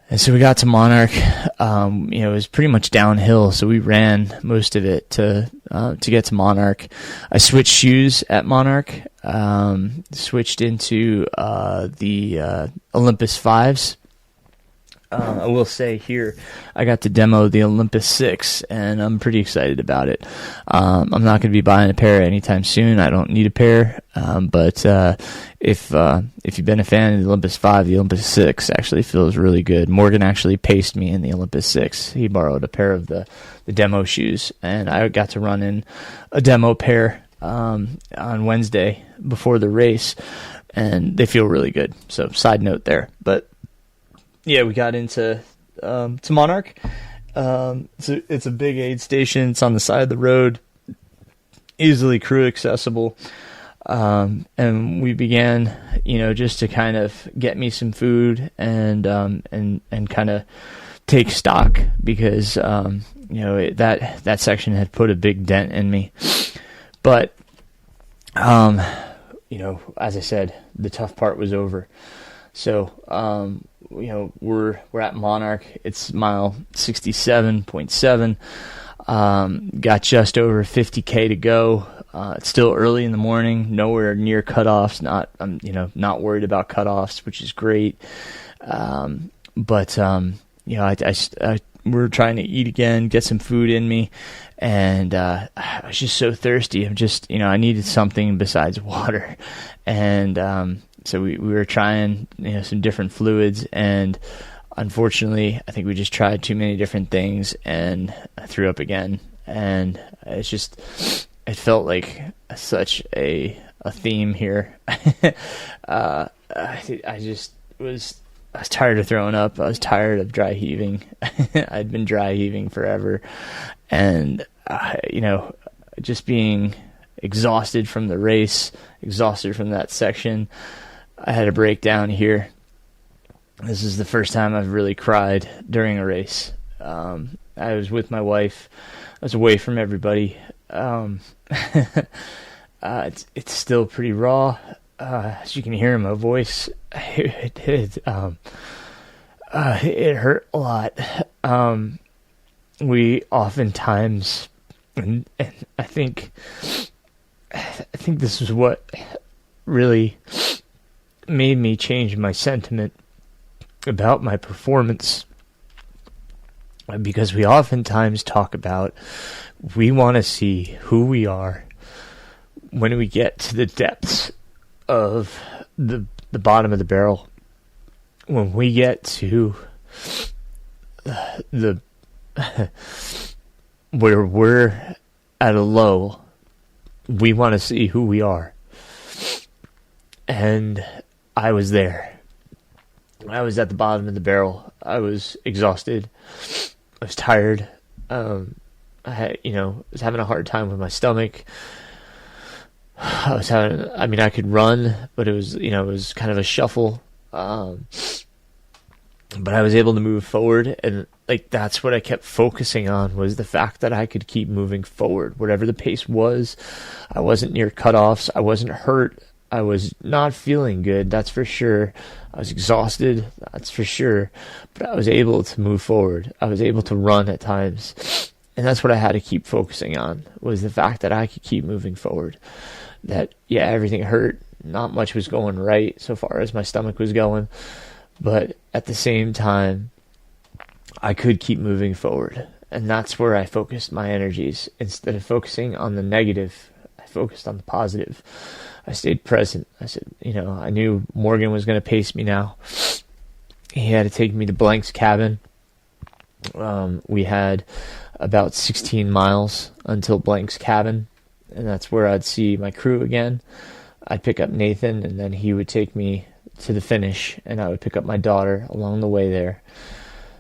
And so we got to Monarch. It was pretty much downhill, so we ran most of it to get to Monarch. I switched shoes at Monarch. Switched into the Olympus 5s. I will say here, I got to demo the Olympus 6, and I'm pretty excited about it. I'm not going to be buying a pair anytime soon. I don't need a pair, but if you've been a fan of the Olympus 5, the Olympus 6 actually feels really good. Morgan actually paced me in the Olympus 6. He borrowed a pair of the demo shoes, and I got to run in a demo pair on Wednesday before the race, and they feel really good. So side note there, but yeah, we got into to Monarch. It's a big aid station. It's on the side of the road, easily crew accessible. And we began, just to kind of get me some food and kind of take stock because that section had put a big dent in me. But as I said, the tough part was over. So we're at Monarch. It's mile 67.7. Got just over 50K to go. It's still early in the morning, nowhere near cutoffs. I'm not worried about cutoffs, which is great. But we're trying to eat again, get some food in me, and I was just so thirsty. I'm just, I needed something besides water, and so we were trying, some different fluids, and unfortunately, I think we just tried too many different things, and I threw up again, and it felt like such a theme here. I was tired of throwing up. I was tired of dry heaving. I'd been dry heaving forever, and just being exhausted from the race, exhausted from that section. I had a breakdown here. This is the first time I've really cried during a race. I was with my wife. I was away from everybody. It's still pretty raw. As you can hear in my voice, it hurt a lot. We oftentimes, and I think this is what really made me change my sentiment about my performance, because we oftentimes talk about we want to see who we are when we get to the depths of the bottom of the barrel. When we get to the where we're at a low, we want to see who we are. And I was there. I was at the bottom of the barrel. I was exhausted. I was tired. was having a hard time with my stomach. I could run, but it was kind of a shuffle. But I was able to move forward, and like that's what I kept focusing on, was the fact that I could keep moving forward. Whatever the pace was, I wasn't near cutoffs. I wasn't hurt. I was not feeling good, that's for sure. I was exhausted, that's for sure. But I was able to move forward. I was able to run at times. And that's what I had to keep focusing on, was the fact that I could keep moving forward. That, yeah, everything hurt. Not much was going right so far as my stomach was going. But at the same time, I could keep moving forward. And that's where I focused my energies. Instead of focusing on the negative, I focused on the positive. I stayed present. I said, I knew Morgan was going to pace me now. He had to take me to Blank's cabin. We had about 16 miles until Blank's cabin, and that's where I'd see my crew again. I'd pick up Nathan, and then he would take me to the finish, and I would pick up my daughter along the way there.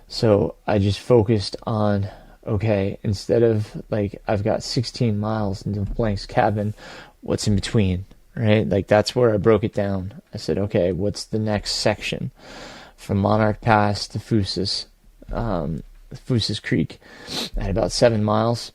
So I just focused on, okay, instead of like I've got 16 miles into Blank's cabin, what's in between, right? Like that's where I broke it down. I said, okay, what's the next section from Monarch Pass to Fusis Creek? I had about 7 miles.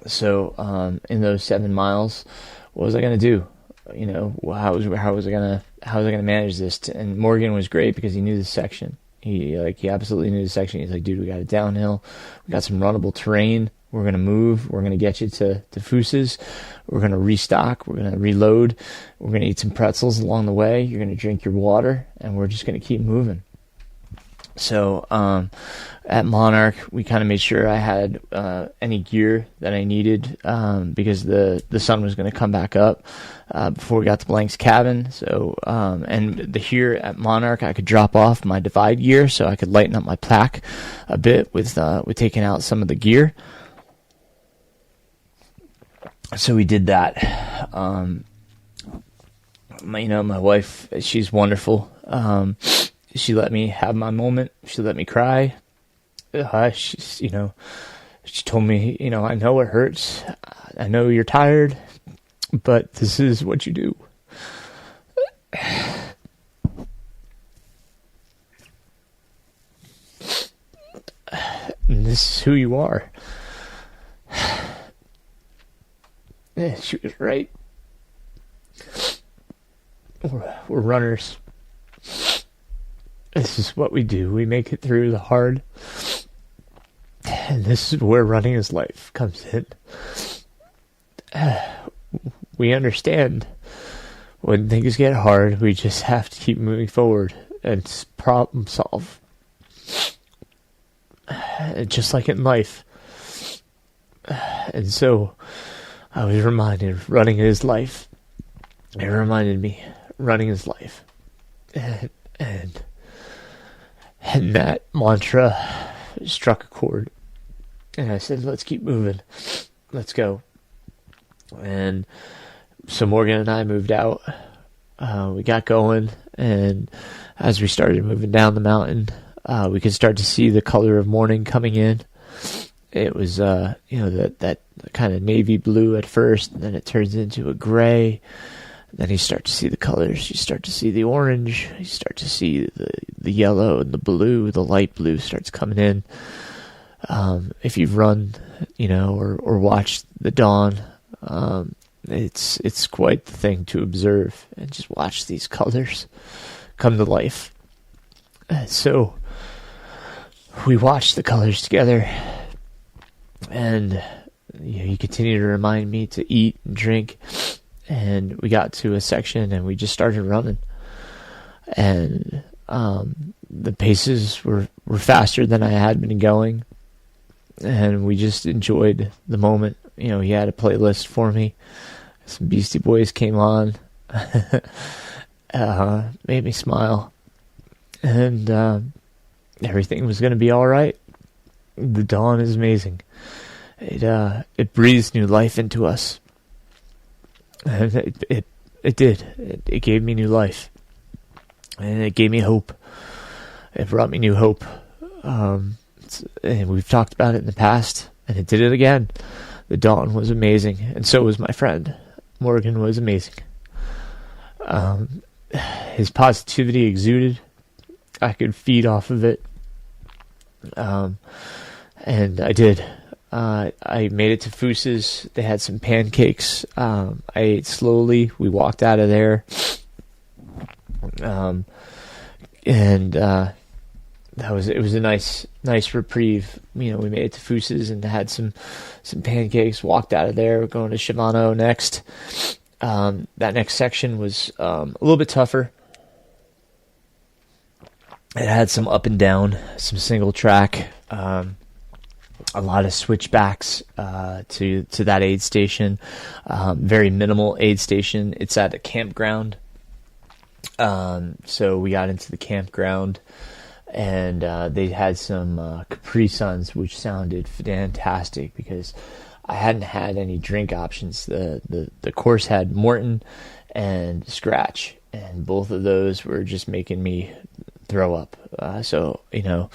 So in those 7 miles, what was I going to do? How was I gonna manage this? And Morgan was great because he knew the section. He absolutely knew the section. He's like, dude, we got a downhill, we got some runnable terrain. We're gonna move. We're gonna get you to Fusis. We're gonna restock. We're gonna reload. We're gonna eat some pretzels along the way. You're gonna drink your water, and we're just gonna keep moving. So at Monarch, we kind of made sure I had any gear that I needed because the sun was going to come back up before we got to Blank's cabin. So and here at Monarch, I could drop off my divide gear so I could lighten up my pack a bit with taking out some of the gear. So we did that. My wife, she's wonderful. She let me have my moment. She let me cry. She told me, I know it hurts. I know you're tired, but this is what you do. And this is who you are. Yeah, she was right. We're runners. This is what we do. We make it through the hard. And this is where running is life comes in. We understand when things get hard, we just have to keep moving forward and problem solve. Just like in life. And so I was reminded, running is life. It reminded me, running is life. And that mantra struck a chord. And I said, let's keep moving. Let's go. And so Morgan and I moved out. We got going. And as we started moving down the mountain, we could start to see the color of morning coming in. It was, that kind of navy blue at first. And then it turns into a gray. Then you start to see the colors. You start to see the orange. You start to see the yellow and the blue. The light blue starts coming in. If you've run, or watched the dawn, it's quite the thing to observe and just watch these colors come to life. So we watched the colors together, and you continue to remind me to eat and drink. And we got to a section and we just started running. And the paces were faster than I had been going. And we just enjoyed the moment. He had a playlist for me. Some Beastie Boys came on. Made me smile. And everything was going to be all right. The dawn is amazing. It breathes new life into us. And it did. It gave me new life. And it gave me hope. It brought me new hope And we've talked about it in the past, and it did it again. The dawn was amazing, and so was my friend. Morgan was amazing. His positivity exuded. I could feed off of it. And I did. I made it to Foose's. They had some pancakes. I ate slowly. We walked out of there. It was a nice reprieve. You know, we made it to Foose's and had some pancakes, walked out of there. We're going to Shimano next. That next section was a little bit tougher. It had some up and down, some single track, a lot of switchbacks to that aid station. Very minimal aid station. It's at a campground. So we got into the campground, and they had some Capri Suns, which sounded fantastic because I hadn't had any drink options. The course had Morton and Scratch, and both of those were just making me throw up. So, you know,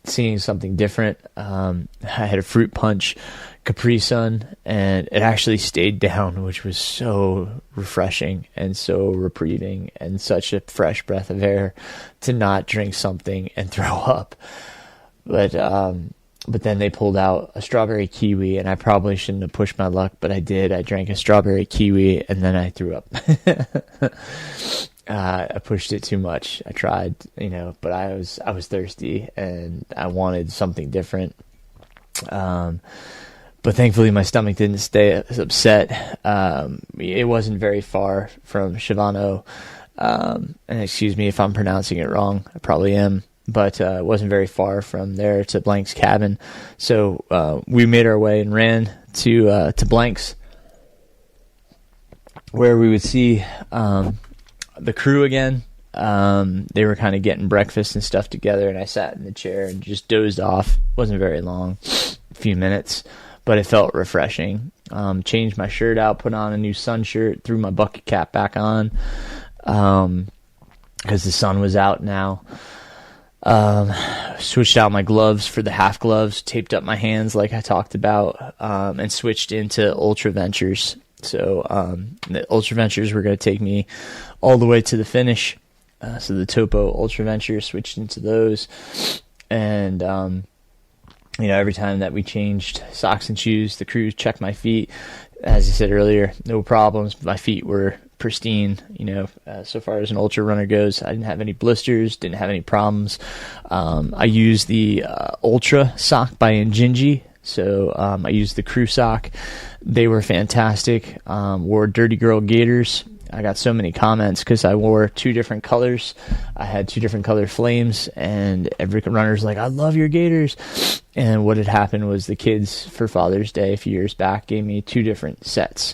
seeing something different. I had a fruit punch Capri Sun, and it actually stayed down, which was so refreshing and so reprieving and such a fresh breath of air to not drink something and throw up. But then they pulled out a strawberry kiwi, and I probably shouldn't have pushed my luck, but I did. I drank a strawberry kiwi, and then I threw up. I pushed it too much. I tried, you know, but I was thirsty and I wanted something different. But thankfully my stomach didn't stay upset. It wasn't very far from Shimano. And excuse me if I'm pronouncing it wrong. I probably am. But it wasn't very far from there to Blank's cabin. So we made our way and ran to Blank's, where we would see the crew again. They were kind of getting breakfast and stuff together, and I sat in the chair and just dozed off. Wasn't very long, a few minutes, but it felt refreshing. Changed my shirt out, put on a new sun shirt, threw my bucket cap back on, because the sun was out now. Switched out my gloves for the half gloves, taped up my hands like I talked about, and switched into Ultra Ventures. So the Ultra Ventures were going to take me all the way to the finish. So the Topo Ultra Ventures, switched into those. And, you know, every time that we changed socks and shoes, the crew checked my feet. As I said earlier, no problems. My feet were pristine, you know, so far as an ultra runner goes. I didn't have any blisters, didn't have any problems. I used the Ultra sock by Injinji. So I used the crew sock. They were fantastic. Wore Dirty Girl Gators. I got so many comments because I wore two different colors. I had two different color flames, and every runner's like, I love your Gators. And what had happened was the kids, for Father's Day a few years back, gave me two different sets.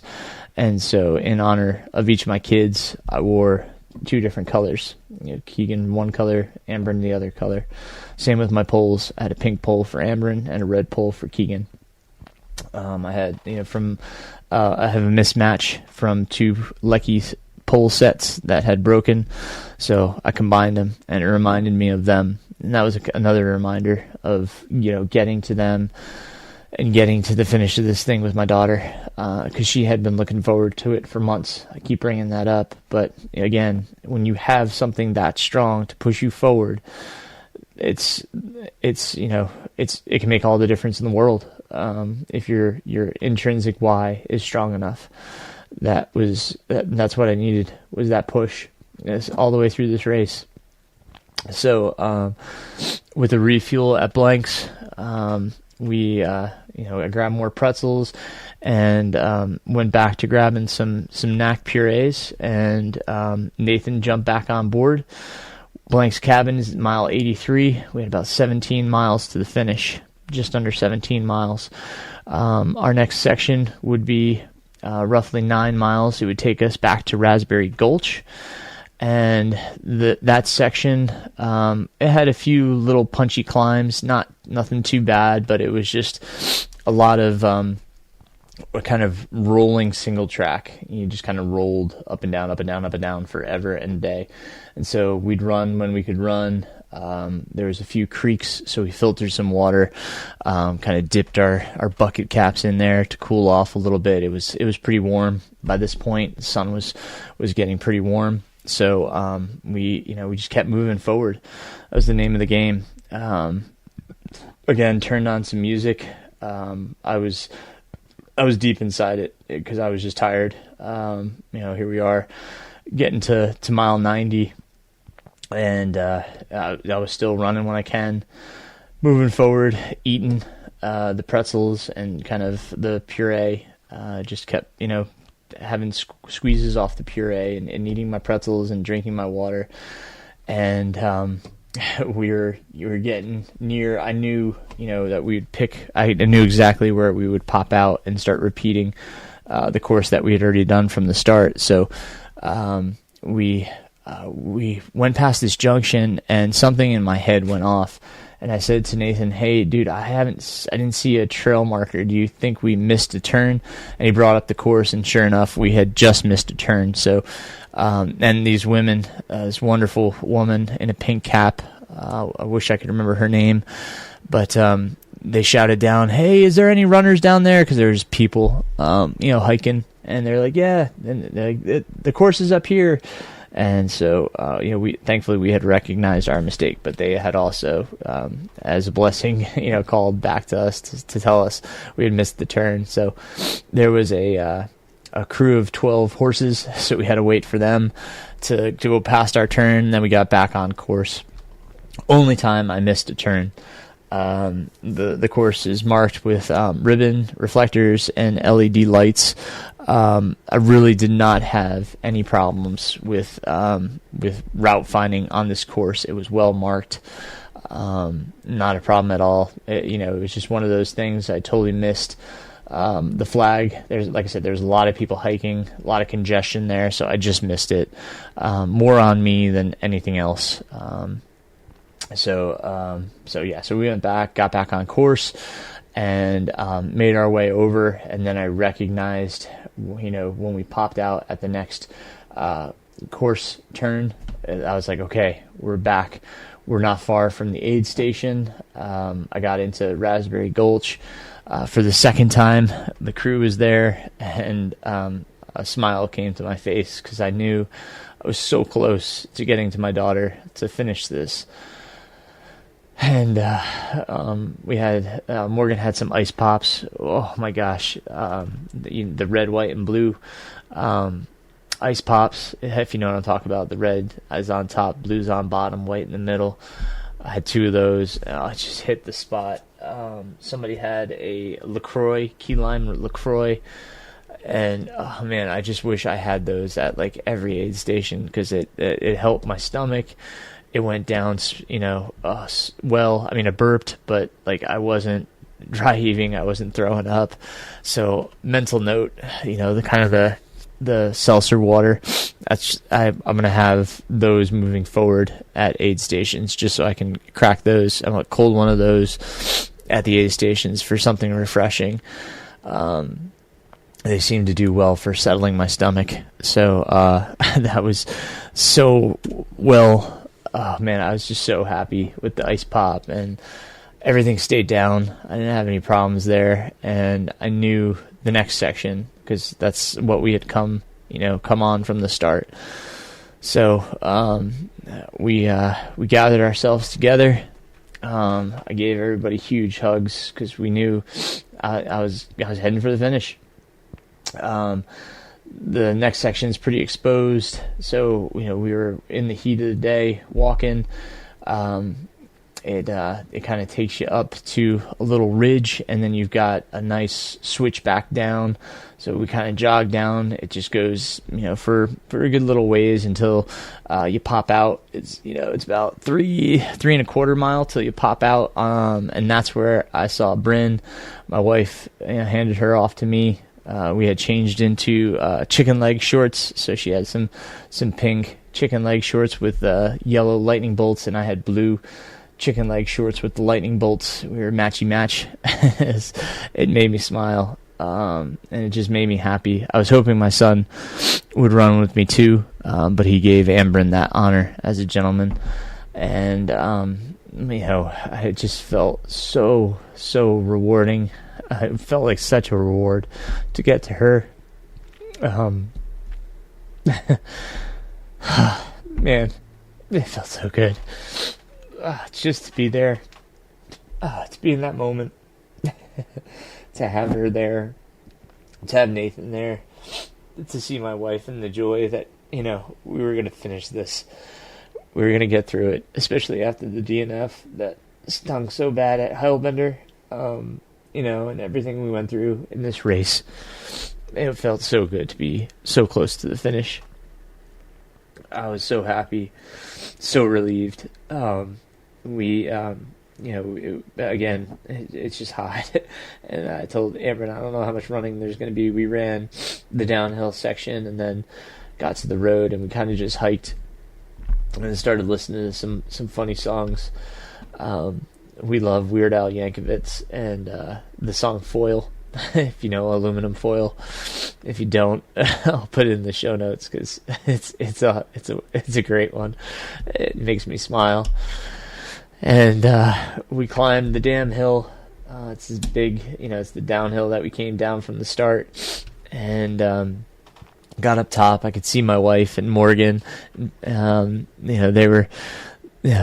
And so in honor of each of my kids, I wore two different colors. You know, Keegan one color, Amberin the other color. Same with my poles. I had a pink pole for Amberin and a red pole for Keegan. I had, you know, I have a mismatch from two Lecky pole sets that had broken, so I combined them, and it reminded me of them. And that was another reminder of, you know, getting to them and getting to the finish of this thing with my daughter, because she had been looking forward to it for months. I keep bringing that up, but again, when you have something that strong to push you forward, it can make all the difference in the world. If your intrinsic why is strong enough. That's what I needed, was that push. It's all the way through this race. So with the refuel at Blank's, I grabbed more pretzels and went back to grabbing some knack purees, and Nathan jumped back on board. Blank's cabin is mile 83. We had about 17 miles to the finish, just under 17 miles. Our next section would be roughly 9 miles. It would take us back to Raspberry Gulch. And that section, it had a few little punchy climbs, nothing too bad, but it was just a lot of a kind of rolling single track. You just kind of rolled up and down, up and down, up and down forever and a day. And so we'd run when we could run. There was a few creeks, so we filtered some water, kind of dipped our bucket caps in there to cool off a little bit. It was pretty warm by this point. The sun was getting pretty warm, so we just kept moving forward. That was the name of the game. Again, turned on some music. I was deep inside it because I was just tired. Here we are getting to mile 90, and I was still running when I can, moving forward, eating the pretzels and kind of the puree. Just kept having squeezes off the puree and eating my pretzels and drinking my water. And you were getting near. I knew that we'd pick. I knew exactly where we would pop out and start repeating the course that we had already done from the start. So we went past this junction, and something in my head went off. And I said to Nathan, "Hey, dude, I didn't see a trail marker. Do you think we missed a turn?" And he brought up the course, and sure enough, we had just missed a turn. So, and these women, this wonderful woman in a pink cap, I wish I could remember her name, but they shouted down, "Hey, is there any runners down there?" Because there's people, hiking, and they're like, "Yeah," and the course is up here. And so, we thankfully we had recognized our mistake, but they had also, as a blessing, called back to us to tell us we had missed the turn. So there was a crew of 12 horses, so we had to wait for them to go past our turn. Then we got back on course. Only time I missed a turn. The course is marked with ribbon, reflectors, and LED lights. I really did not have any problems with route finding on this course. It was well marked, not a problem at all. It was just one of those things I totally missed. The flag, like I said, there's a lot of people hiking, a lot of congestion there, so I just missed it. More on me than anything else. So we went back, got back on course, and made our way over. And then I recognized, when we popped out at the next course turn, I was like, okay, we're back. We're not far from the aid station. I got into Raspberry Gulch for the second time. The crew was there, and a smile came to my face because I knew I was so close to getting to my daughter to finish this. And we had Morgan had some ice pops. Oh my gosh, the red, white, and blue ice pops. If you know what I'm talking about, the red is on top, blue's on bottom, white in the middle. I had two of those. I just hit the spot. Somebody had a LaCroix, key lime LaCroix, and oh man, I just wish I had those at like every aid station because it helped my stomach. It went down, well. I mean, I burped, but like I wasn't dry heaving, I wasn't throwing up. So mental note, the seltzer water. I'm gonna have those moving forward at aid stations, just so I can crack those. I'm gonna cold one of those at the aid stations for something refreshing. They seem to do well for settling my stomach. So that was so well. Oh man, I was just so happy with the ice pop, and everything stayed down. I didn't have any problems there, and I knew the next section because that's what we had come on from the start. So we gathered ourselves together. I gave everybody huge hugs because we knew I was heading for the finish. The next section is pretty exposed, so we were in the heat of the day walking. It kind of takes you up to a little ridge, and then you've got a nice switch back down. So we kind of jogged down. It just goes for a good little ways until you pop out. It's about 3.25 miles till you pop out, and that's where I saw Bryn. My wife handed her off to me. We had changed into chicken leg shorts, so she had some pink chicken leg shorts with yellow lightning bolts, and I had blue chicken leg shorts with the lightning bolts. We were matchy match. It made me smile, and it just made me happy. I was hoping my son would run with me too, but he gave Ambrin that honor as a gentleman. and it just felt so rewarding. It felt like such a reward to get to her. Man, it felt so good. Just to be there, to be in that moment, to have her there, to have Nathan there, to see my wife and the joy that, we were going to finish this. We were going to get through it, especially after the DNF that stung so bad at Heilbender, and everything we went through in this race. It felt so good to be so close to the finish. I was so happy, so relieved. It's just hot. And I told Amber, I don't know how much running there's going to be. We ran the downhill section and then got to the road, and we kind of just hiked and then started listening to some funny songs. We love Weird Al Yankovic and the song Foil. If you know Aluminum Foil. If you don't, I'll put it in the show notes because it's a great one. It makes me smile. And we climbed the damn hill. It's this big, it's the downhill that we came down from the start, and got up top. I could see my wife and Morgan. They were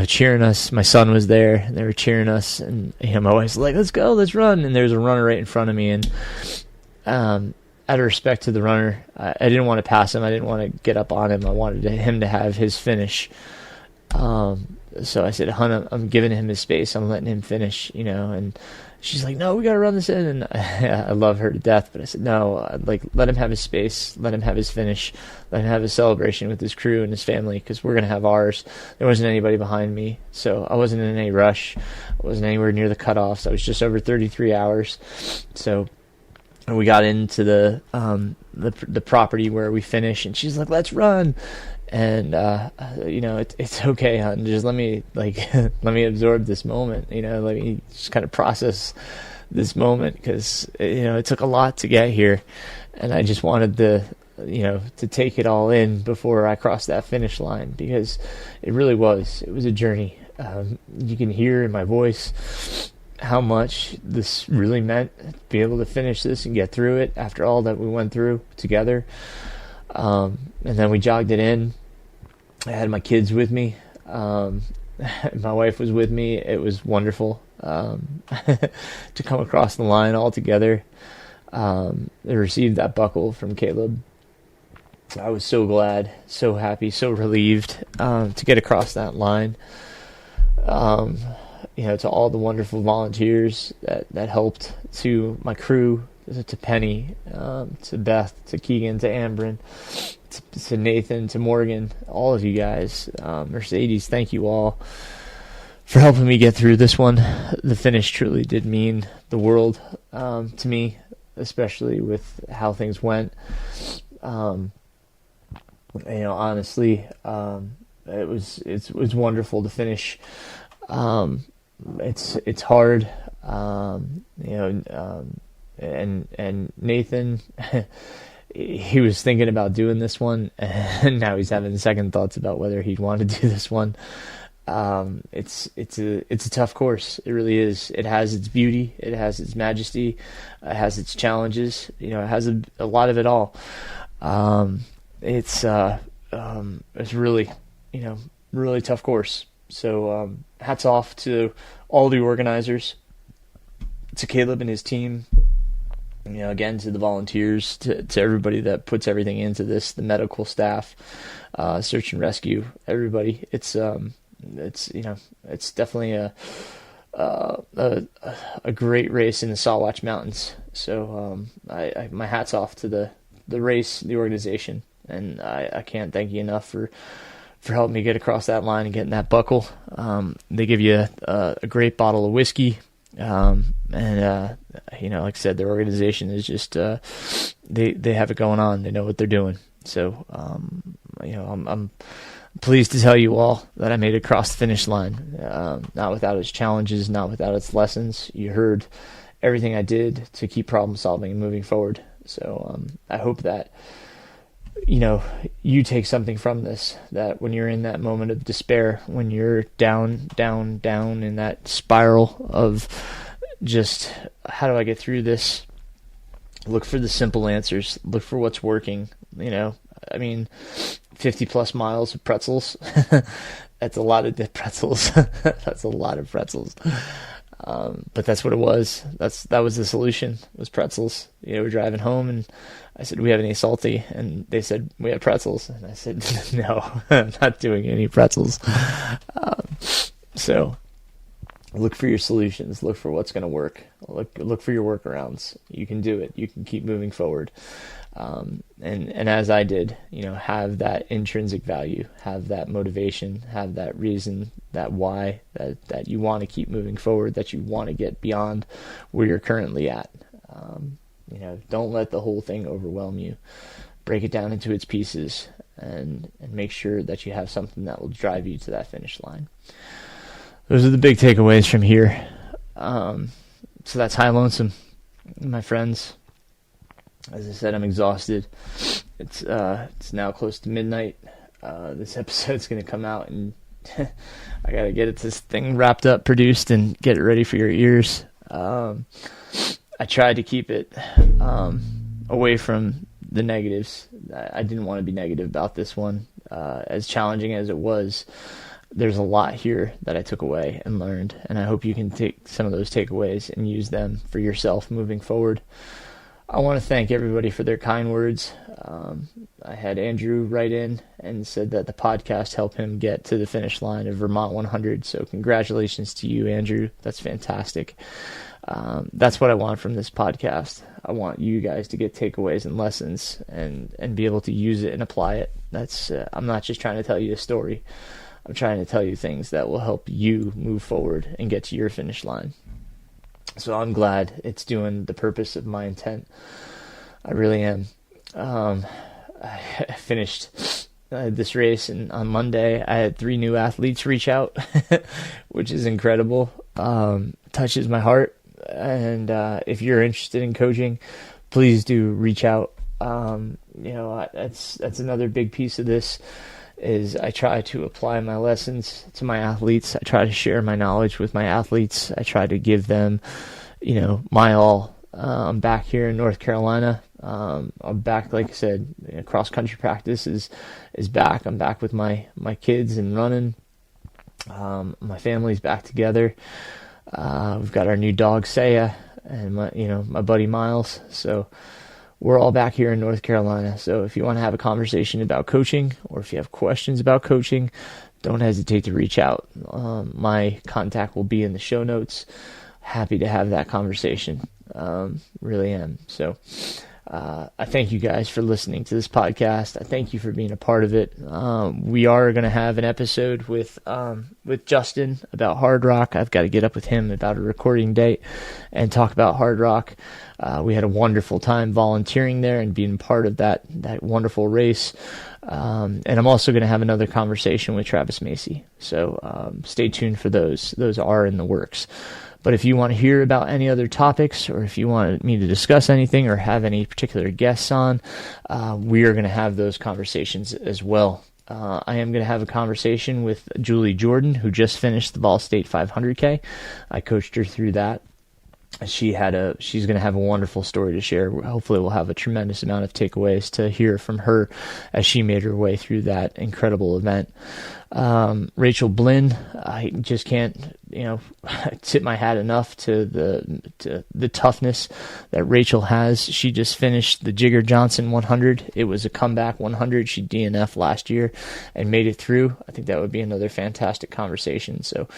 cheering us. My son was there, and they were cheering us, and my wife's like, let's go, let's run, and there's a runner right in front of me, and out of respect to the runner, I didn't want to pass him. I didn't want to get up on him. I wanted him to have his finish. So I said, "Hun, I'm giving him his space. I'm letting him finish," and she's like, "No, we got to run this in." And I love her to death, but I said, "No, let him have his space. Let him have his finish. Let him have his celebration with his crew and his family, because we're going to have ours." There wasn't anybody behind me, so I wasn't in any rush. I wasn't anywhere near the cutoffs. I was just over 33 hours. So we got into the property where we finish, and she's like, "Let's run." And it's okay, hon. Just let me let me absorb this moment. Let me just kind of process this moment, because it took a lot to get here, and I just wanted to take it all in before I crossed that finish line, because it really was. It was a journey. You can hear in my voice how much this really meant to be able to finish this and get through it after all that we went through together. And then we jogged it in. I had my kids with me. My wife was with me. It was wonderful to come across the line all together. They received that buckle from Caleb. I was so glad, so happy, so relieved to get across that line. To all the wonderful volunteers that helped, to my crew, to Penny, to Beth, to Keegan, to Ambrin, to Nathan, to Morgan, all of you guys, Mercedes, thank you all for helping me get through this one. The finish truly did mean the world to me, especially with how things went. Honestly, it was wonderful to finish. It's hard, and Nathan, he was thinking about doing this one, and now he's having second thoughts about whether he'd want to do this one. It's a tough course. It really is. It has its beauty. It has its majesty. It has its challenges. It has a lot of it all. It's really, really tough course. So hats off to all the organizers, to Caleb and his team, again, to the volunteers, to everybody that puts everything into this, the medical staff, search and rescue, everybody. It's definitely a great race in the Sawatch Mountains. So I my hat's off to the race, the organization, and I can't thank you enough for helping me get across that line and getting that buckle. They give you a great bottle of whiskey. And like I said, their organization is just, they have it going on. They know what they're doing. So, I'm pleased to tell you all that I made it across the finish line. Not without its challenges, not without its lessons. You heard everything I did to keep problem solving and moving forward. So, I hope that, you take something from this, that when you're in that moment of despair, when you're down, down, down in that spiral of just, how do I get through this? Look for the simple answers. Look for what's working. 50 plus miles of pretzels. That's a lot of pretzels. That's a lot of pretzels. But that's what it was. That was the solution, was pretzels. We're driving home, and I said, "Do we have any salty?" And they said, "We have pretzels." And I said, "No, I'm not doing any pretzels." So look for your solutions. Look for what's going to work. Look for your workarounds. You can do it. You can keep moving forward. And as I did, have that intrinsic value, have that motivation, have that reason, that why, that you want to keep moving forward, that you want to get beyond where you're currently at. Don't let the whole thing overwhelm you. Break it down into its pieces and make sure that you have something that will drive you to that finish line. Those are the big takeaways from here. So that's High Lonesome, my friends. As I said, I'm exhausted. It's now close to midnight. This episode's going to come out, and I got to get this thing wrapped up, produced, and get it ready for your ears. I tried to keep it away from the negatives. I didn't want to be negative about this one. As challenging as it was, there's a lot here that I took away and learned, and I hope you can take some of those takeaways and use them for yourself moving forward. I want to thank everybody for their kind words. I had Andrew write in and said that the podcast helped him get to the finish line of Vermont 100. So congratulations to you, Andrew. That's fantastic. That's what I want from this podcast. I want you guys to get takeaways and lessons and be able to use it and apply it. I'm not just trying to tell you a story. I'm trying to tell you things that will help you move forward and get to your finish line. So I'm glad it's doing the purpose of my intent. I really am. I finished this race, and on Monday I had 3 new athletes reach out, which is incredible. Touches my heart. And if you're interested in coaching, please do reach out. That's another big piece of this. Is I try to apply my lessons to my athletes. I try to share my knowledge with my athletes. I try to give them, my all. I'm back here in North Carolina. I'm back, like I said, cross-country practice is back. I'm back with my kids and running. My family's back together. We've got our new dog, Saya, and my buddy Miles. So we're all back here in North Carolina. So if you want to have a conversation about coaching, or if you have questions about coaching, don't hesitate to reach out. My contact will be in the show notes. Happy to have that conversation. Really am. So I thank you guys for listening to this podcast. I thank you for being a part of it. We are going to have an episode with Justin about Hard Rock. I've got to get up with him about a recording date and talk about Hard Rock. We had a wonderful time volunteering there and being part of that wonderful race. And I'm also going to have another conversation with Travis Macy. So stay tuned for those. Those are in the works. But if you want to hear about any other topics, or if you want me to discuss anything or have any particular guests on, we are going to have those conversations as well. I am going to have a conversation with Julie Jordan, who just finished the Ball State 500K. I coached her through that. She's going to have a wonderful story to share. Hopefully we'll have a tremendous amount of takeaways to hear from her as she made her way through that incredible event. Rachel Blinn, I just can't, tip my hat enough to the toughness that Rachel has. She just finished the Jigger Johnson 100. It was a comeback 100. She DNF'd last year and made it through. I think that would be another fantastic conversation. So,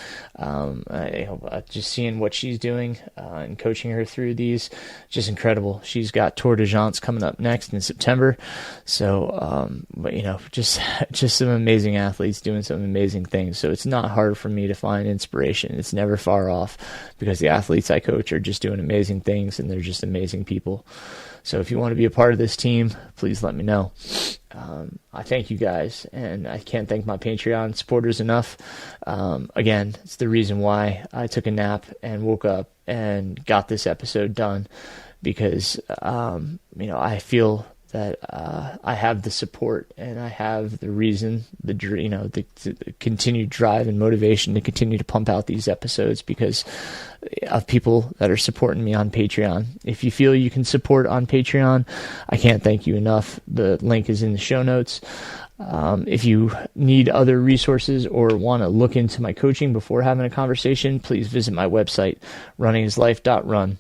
just seeing what she's doing, and coaching her through these, just incredible. She's got Tour de France coming up next in September. So, just some amazing athletes doing some amazing things. So it's not hard for me to find inspiration. It's never far off, because the athletes I coach are just doing amazing things, and they're just amazing people. So if you want to be a part of this team, please let me know. I thank you guys, and I can't thank my Patreon supporters enough. Again, it's the reason why I took a nap and woke up and got this episode done, because I feel that I have the support and I have the reason, the continued drive and motivation to continue to pump out these episodes because of people that are supporting me on Patreon. If you feel you can support on Patreon, I can't thank you enough. The link is in the show notes. If you need other resources or want to look into my coaching before having a conversation, please visit my website, runningislife.run.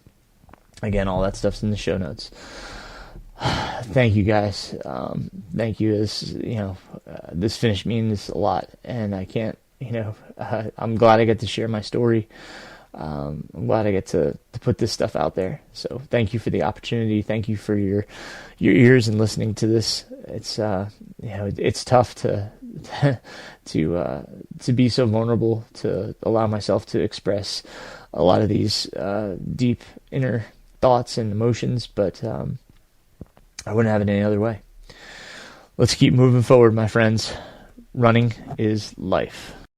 Again, all that stuff's in the show notes. Thank you guys. Thank you. This finished means a lot, and I can't, I'm glad I get to share my story. I'm glad I get to put this stuff out there. So thank you for the opportunity. Thank you for your ears and listening to this. It's it's tough to be so vulnerable, to allow myself to express a lot of these deep inner thoughts and emotions, but I wouldn't have it any other way. Let's keep moving forward, my friends. Running is life.